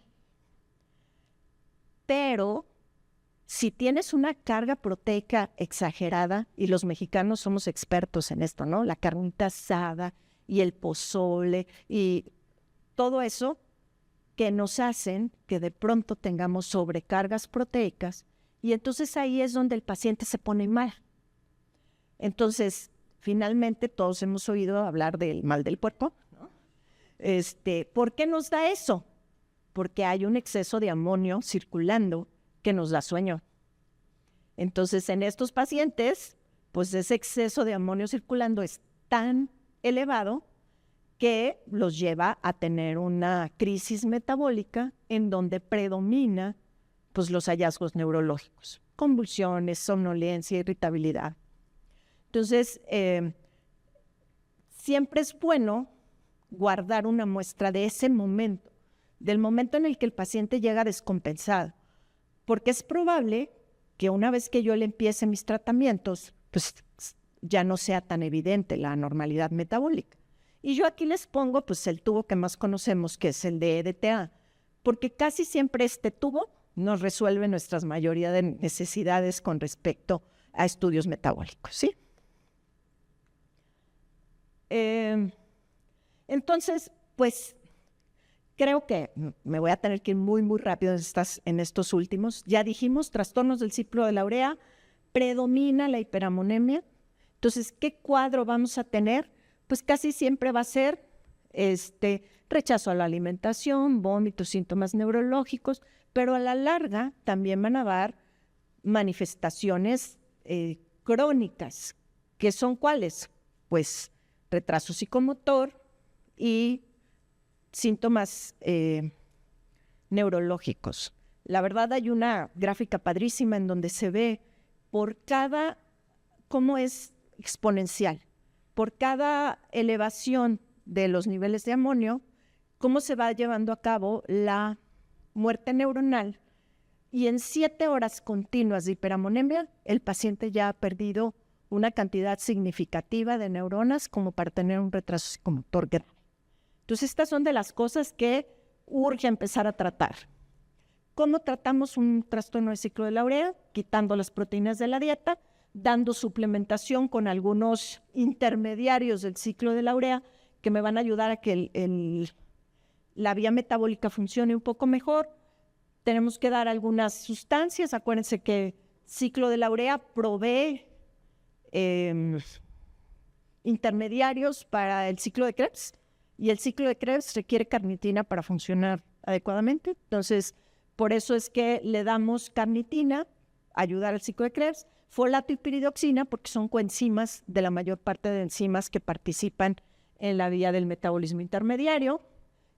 Pero si tienes una carga proteica exagerada, y los mexicanos somos expertos en esto, ¿no? La carnita asada y el pozole y todo eso que nos hacen que de pronto tengamos sobrecargas proteicas, y entonces ahí es donde el paciente se pone mal. Entonces, finalmente todos hemos oído hablar del mal del puerco, ¿no? ¿Por qué nos da eso? Porque hay un exceso de amonio circulando que nos da sueño. Entonces, en estos pacientes, pues ese exceso de amonio circulando es tan elevado que los lleva a tener una crisis metabólica en donde predomina pues los hallazgos neurológicos, convulsiones, somnolencia, irritabilidad. Entonces, siempre es bueno guardar una muestra de ese momento, del momento en el que el paciente llega descompensado, porque es probable que una vez que yo le empiece mis tratamientos, pues ya no sea tan evidente la anormalidad metabólica. Y yo aquí les pongo pues el tubo que más conocemos, que es el de EDTA, porque casi siempre este tubo nos resuelve nuestras mayoría de necesidades con respecto a estudios metabólicos, ¿sí? Entonces, pues creo que me voy a tener que ir muy, muy rápido en estos últimos. Ya dijimos, trastornos del ciclo de la urea, predomina la hiperamonemia. Entonces, ¿qué cuadro vamos a tener? Pues casi siempre va a ser rechazo a la alimentación, vómitos, síntomas neurológicos, pero a la larga también van a dar manifestaciones crónicas, que son ¿cuáles? Pues retraso psicomotor y síntomas neurológicos. La verdad, hay una gráfica padrísima en donde se ve por cada, cómo es exponencial, por cada elevación de los niveles de amonio, cómo se va llevando a cabo la muerte neuronal, y en 7 horas continuas de hiperamonemia, el paciente ya ha perdido una cantidad significativa de neuronas como para tener un retraso psicomotor grave. Entonces, estas son de las cosas que urge empezar a tratar. ¿Cómo tratamos un trastorno del ciclo de la urea? Quitando las proteínas de la dieta, dando suplementación con algunos intermediarios del ciclo de la urea que me van a ayudar a que la vía metabólica funcione un poco mejor. Tenemos que dar algunas sustancias. Acuérdense que ciclo de la urea provee intermediarios para el ciclo de Krebs, y el ciclo de Krebs requiere carnitina para funcionar adecuadamente. Entonces, por eso es que le damos carnitina, ayudar al ciclo de Krebs, folato y piridoxina, porque son coenzimas de la mayor parte de enzimas que participan en la vía del metabolismo intermediario,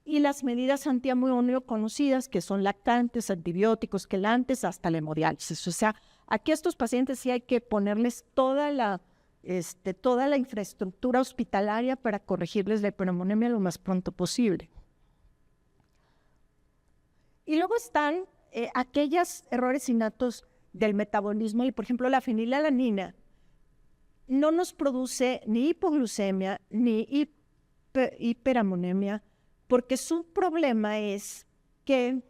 y las medidas antiamonio conocidas, que son lactantes, antibióticos, quelantes, hasta la hemodiálisis. O sea, aquí a estos pacientes sí hay que ponerles toda la infraestructura hospitalaria para corregirles la hiperamonemia lo más pronto posible. Y luego están aquellos errores innatos del metabolismo, y por ejemplo la fenilalanina no nos produce ni hipoglucemia ni hiperamonemia, porque su problema es que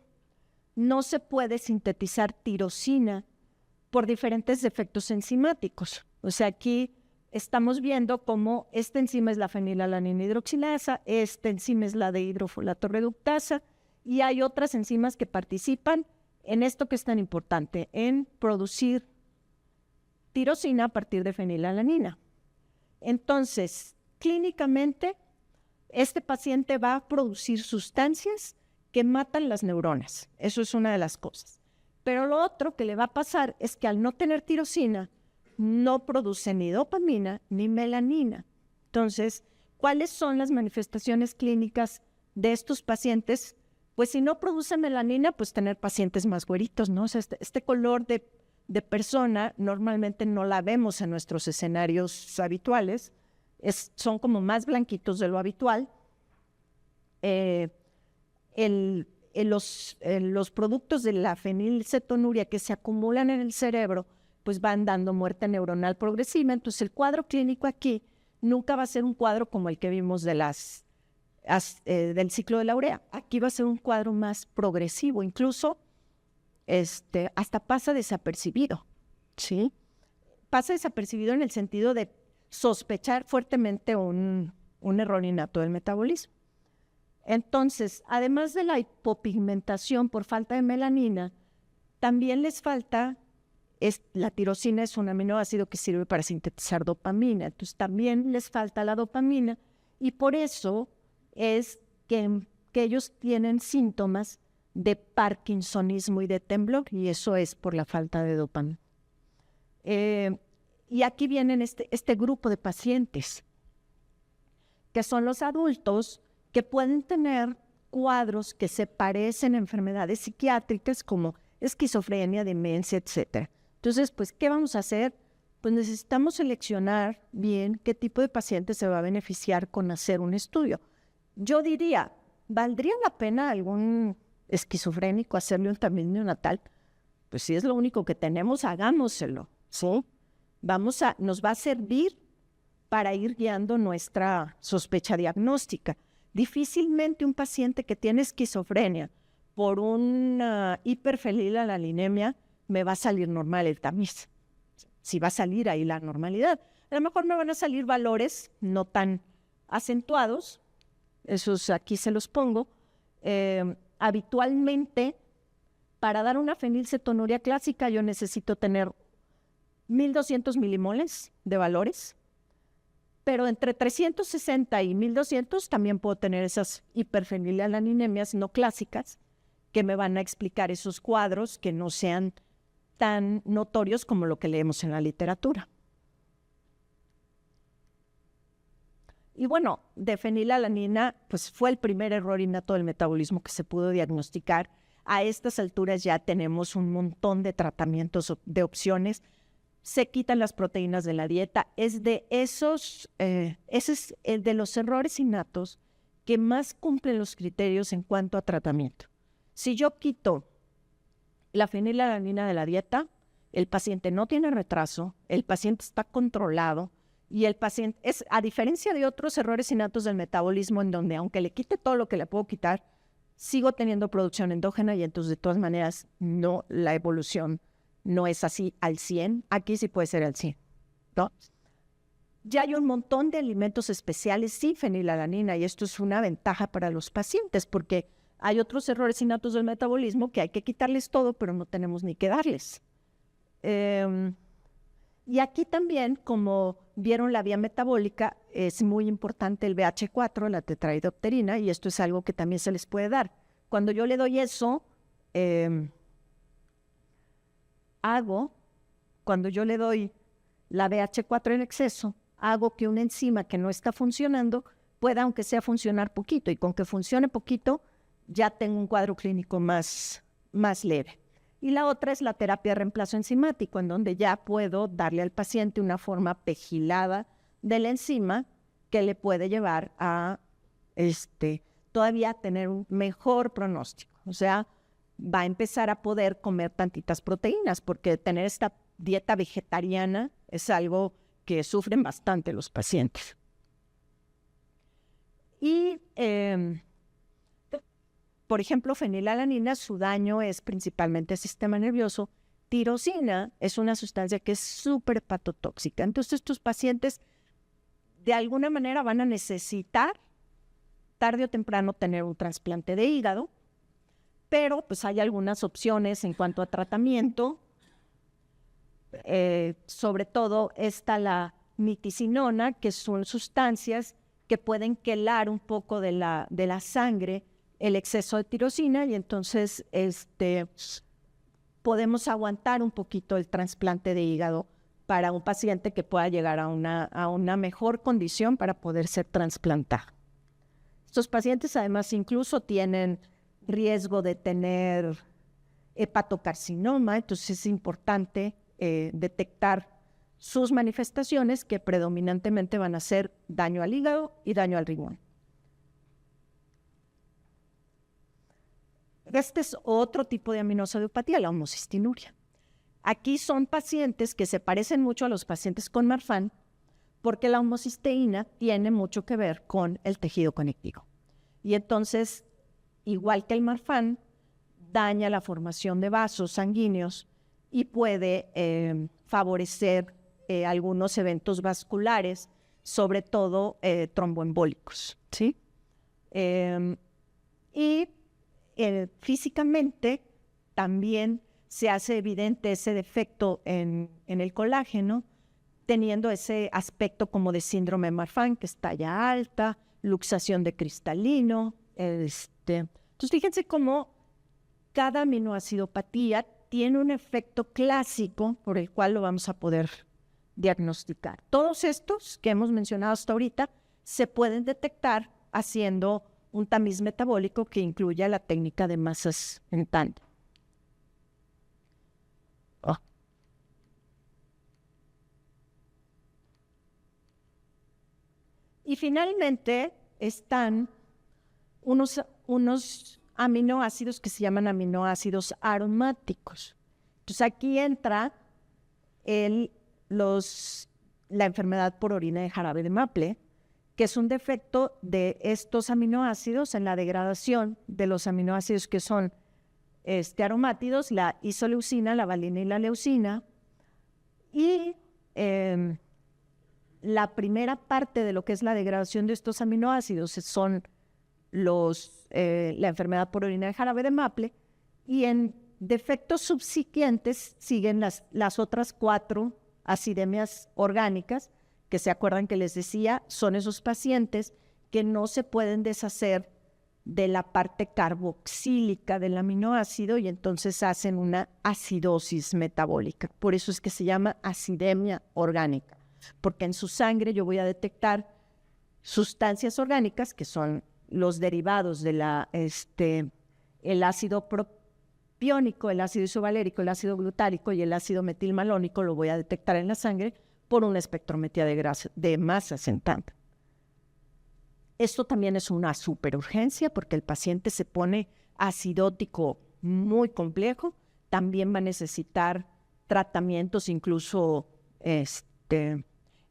no se puede sintetizar tirosina por diferentes efectos enzimáticos. O sea, aquí estamos viendo cómo esta enzima es la fenilalanina hidroxilasa, esta enzima es la de hidrofolato reductasa, y hay otras enzimas que participan en esto que es tan importante, en producir tirosina a partir de fenilalanina. Entonces, clínicamente, este paciente va a producir sustancias que matan las neuronas. Eso es una de las cosas. Pero lo otro que le va a pasar es que al no tener tirosina, no produce ni dopamina ni melanina. Entonces, ¿cuáles son las manifestaciones clínicas de estos pacientes? Pues si no produce melanina, pues tener pacientes más güeritos, ¿no? O sea, este color de persona normalmente no la vemos en nuestros escenarios habituales. Son como más blanquitos de lo habitual. Los productos de la fenilcetonuria que se acumulan en el cerebro pues van dando muerte neuronal progresiva. Entonces el cuadro clínico aquí nunca va a ser un cuadro como el que vimos del ciclo de la urea. Aquí va a ser un cuadro más progresivo, incluso hasta pasa desapercibido, ¿sí? Pasa desapercibido en el sentido de sospechar fuertemente un error innato del metabolismo. Entonces, además de la hipopigmentación por falta de melanina, también les falta, la tirosina es un aminoácido que sirve para sintetizar dopamina, entonces también les falta la dopamina y por eso es que ellos tienen síntomas de parkinsonismo y de temblor, y eso es por la falta de dopamina. Y aquí vienen este grupo de pacientes, que son los adultos que pueden tener cuadros que se parecen a enfermedades psiquiátricas como esquizofrenia, demencia, etc. Entonces, pues, ¿qué vamos a hacer? Pues necesitamos seleccionar bien qué tipo de paciente se va a beneficiar con hacer un estudio. Yo diría, ¿valdría la pena algún esquizofrénico hacerle un tamiz neonatal? Pues si es lo único que tenemos, hagámoselo, ¿sí? Nos va a servir para ir guiando nuestra sospecha diagnóstica. Difícilmente un paciente que tiene esquizofrenia por una hiperfenilalanemia me va a salir normal el tamiz. Si va a salir ahí la normalidad. A lo mejor me van a salir valores no tan acentuados, esos aquí se los pongo. Habitualmente, para dar una fenilcetonuria clásica, yo necesito tener 1200 milimoles de valores, pero entre 360 y 1200 también puedo tener esas hiperfenilalanemias no clásicas que me van a explicar esos cuadros que no sean tan notorios como lo que leemos en la literatura. Y bueno, de fenilalanina, pues fue el primer error innato del metabolismo que se pudo diagnosticar. A estas alturas ya tenemos un montón de tratamientos, de opciones. Se quitan las proteínas de la dieta. Ese es el de los errores innatos que más cumplen los criterios en cuanto a tratamiento. Si yo quito la fenilalanina de la dieta, el paciente no tiene retraso, el paciente está controlado y el paciente es, a diferencia de otros errores innatos del metabolismo en donde aunque le quite todo lo que le puedo quitar, sigo teniendo producción endógena y entonces de todas maneras no, la evolución no es así al 100, aquí sí puede ser al 100, ¿no? Ya hay un montón de alimentos especiales sin fenilalanina y esto es una ventaja para los pacientes porque hay otros errores innatos del metabolismo que hay que quitarles todo, pero no tenemos ni que darles. Y aquí también, como vieron la vía metabólica, es muy importante el BH4, la tetrahidropterina, y esto es algo que también se les puede dar. Cuando yo le doy eso, cuando yo le doy la BH4 en exceso, hago que una enzima que no está funcionando pueda, aunque sea, funcionar poquito, y con que funcione poquito, ya tengo un cuadro clínico más leve. Y la otra es la terapia de reemplazo enzimático, en donde ya puedo darle al paciente una forma pegilada de la enzima que le puede llevar a todavía tener un mejor pronóstico. O sea, va a empezar a poder comer tantitas proteínas, porque tener esta dieta vegetariana es algo que sufren bastante los pacientes. Y por ejemplo, fenilalanina, su daño es principalmente el sistema nervioso. Tirosina es una sustancia que es súper hepatotóxica. Entonces, estos pacientes de alguna manera van a necesitar tarde o temprano tener un trasplante de hígado, pero pues hay algunas opciones en cuanto a tratamiento. Sobre todo está la nitisinona, que son sustancias que pueden quelar un poco de la sangre el exceso de tirosina, y entonces podemos aguantar un poquito el trasplante de hígado para un paciente que pueda llegar a una mejor condición para poder ser trasplantado. Estos pacientes además incluso tienen riesgo de tener hepatocarcinoma, entonces es importante detectar sus manifestaciones, que predominantemente van a ser daño al hígado y daño al riñón. Este es otro tipo de aminoácidopatia, la homocistinuria. Aquí son pacientes que se parecen mucho a los pacientes con Marfan, porque la homocisteína tiene mucho que ver con el tejido conectivo. Y entonces, igual que el Marfan, daña la formación de vasos sanguíneos y puede favorecer algunos eventos vasculares, sobre todo tromboembólicos, ¿sí? Físicamente también se hace evidente ese defecto en el colágeno, teniendo ese aspecto como de síndrome de Marfan, que es talla alta, luxación de cristalino. Entonces, fíjense cómo cada aminoacidopatía tiene un efecto clásico por el cual lo vamos a poder diagnosticar. Todos estos que hemos mencionado hasta ahorita se pueden detectar haciendo un tamiz metabólico que incluya la técnica de masas en tándem. Y finalmente están unos aminoácidos que se llaman aminoácidos aromáticos. Entonces aquí entra la enfermedad por orina de jarabe de maple, que es un defecto de estos aminoácidos en la degradación de los aminoácidos que son aromátidos, la isoleucina, la valina y la leucina. Y la primera parte de lo que es la degradación de estos aminoácidos son la enfermedad por orina de jarabe de maple, y en defectos subsiguientes siguen las otras 4 acidemias orgánicas, que se acuerdan que les decía, son esos pacientes que no se pueden deshacer de la parte carboxílica del aminoácido y entonces hacen una acidosis metabólica. Por eso es que se llama acidemia orgánica, porque en su sangre yo voy a detectar sustancias orgánicas que son los derivados de el ácido propiónico, el ácido isovalérico, el ácido glutárico y el ácido metilmalónico, lo voy a detectar en la sangre por una espectrometría de masas en tándem. Esto también es una superurgencia porque el paciente se pone acidótico muy complejo, también va a necesitar tratamientos, incluso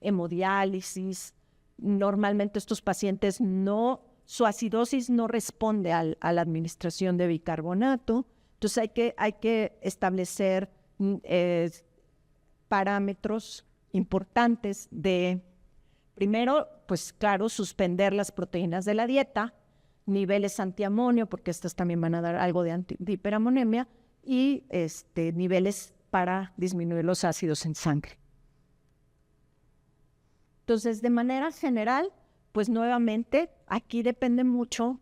hemodiálisis. Normalmente estos pacientes su acidosis no responde a la administración de bicarbonato, entonces hay que establecer parámetros importantes de, primero, pues claro, suspender las proteínas de la dieta, niveles antiamonio, porque estas también van a dar algo de hiperamonemia, y niveles para disminuir los ácidos en sangre. Entonces, de manera general, pues nuevamente, aquí depende mucho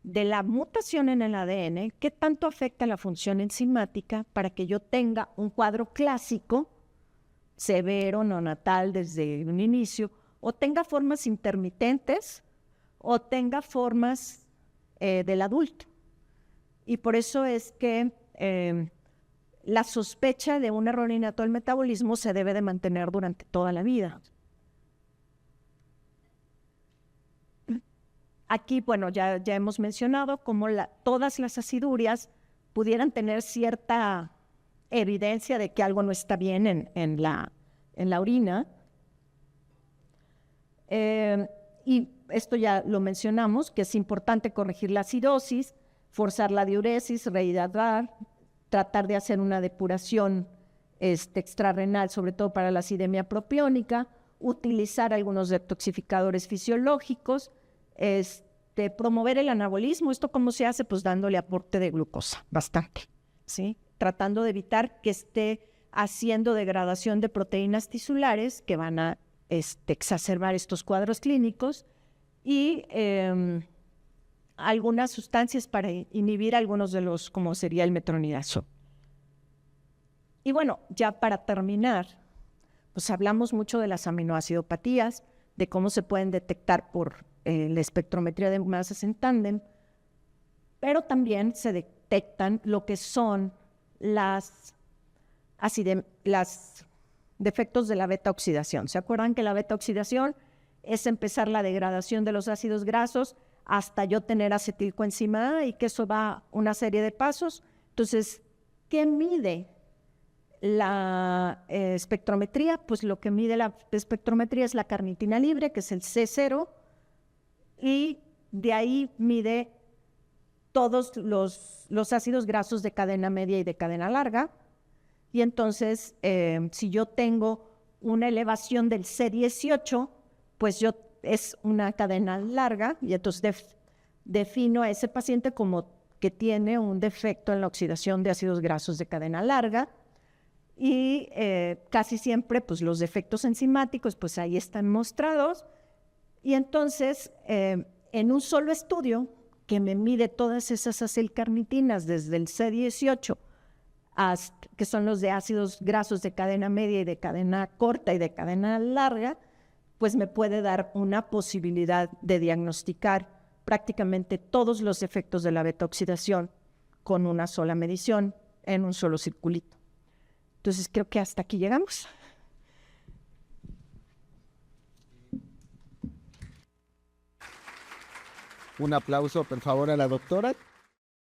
de la mutación en el ADN, qué tanto afecta la función enzimática para que yo tenga un cuadro clásico, severo, neonatal desde un inicio, o tenga formas intermitentes, o tenga formas del adulto. Y por eso es que la sospecha de un error innato del metabolismo se debe de mantener durante toda la vida. Aquí, bueno, ya hemos mencionado cómo todas las acidurias pudieran tener cierta evidencia de que algo no está bien en la orina. Y esto ya lo mencionamos, que es importante corregir la acidosis, forzar la diuresis, rehidratar, tratar de hacer una depuración extrarrenal, sobre todo para la acidemia propiónica, utilizar algunos detoxificadores fisiológicos, promover el anabolismo. ¿Esto cómo se hace? Pues dándole aporte de glucosa, bastante, ¿sí? Tratando de evitar que esté haciendo degradación de proteínas tisulares que van a exacerbar estos cuadros clínicos, y algunas sustancias para inhibir algunos de los, como sería el metronidazol. Y bueno, ya para terminar, pues hablamos mucho de las aminoacidopatías, de cómo se pueden detectar por la espectrometría de masas en tándem, pero también se detectan lo que son los defectos de la beta-oxidación. ¿Se acuerdan que la beta-oxidación es empezar la degradación de los ácidos grasos hasta yo tener acetilcoenzima A, y que eso va una serie de pasos? Entonces, ¿qué mide la espectrometría? Pues lo que mide la espectrometría es la carnitina libre, que es el C0, y de ahí mide todos los ácidos grasos de cadena media y de cadena larga. Y entonces, si yo tengo una elevación del C18, pues es una cadena larga, y entonces defino a ese paciente como que tiene un defecto en la oxidación de ácidos grasos de cadena larga. Y casi siempre, pues los defectos enzimáticos, pues ahí están mostrados. Y entonces, en un solo estudio que me mide todas esas acilcarnitinas desde el C18, que son los de ácidos grasos de cadena media y de cadena corta y de cadena larga, pues me puede dar una posibilidad de diagnosticar prácticamente todos los efectos de la beta-oxidación con una sola medición en un solo circulito. Entonces creo que hasta aquí llegamos. Un aplauso, por favor, a la doctora.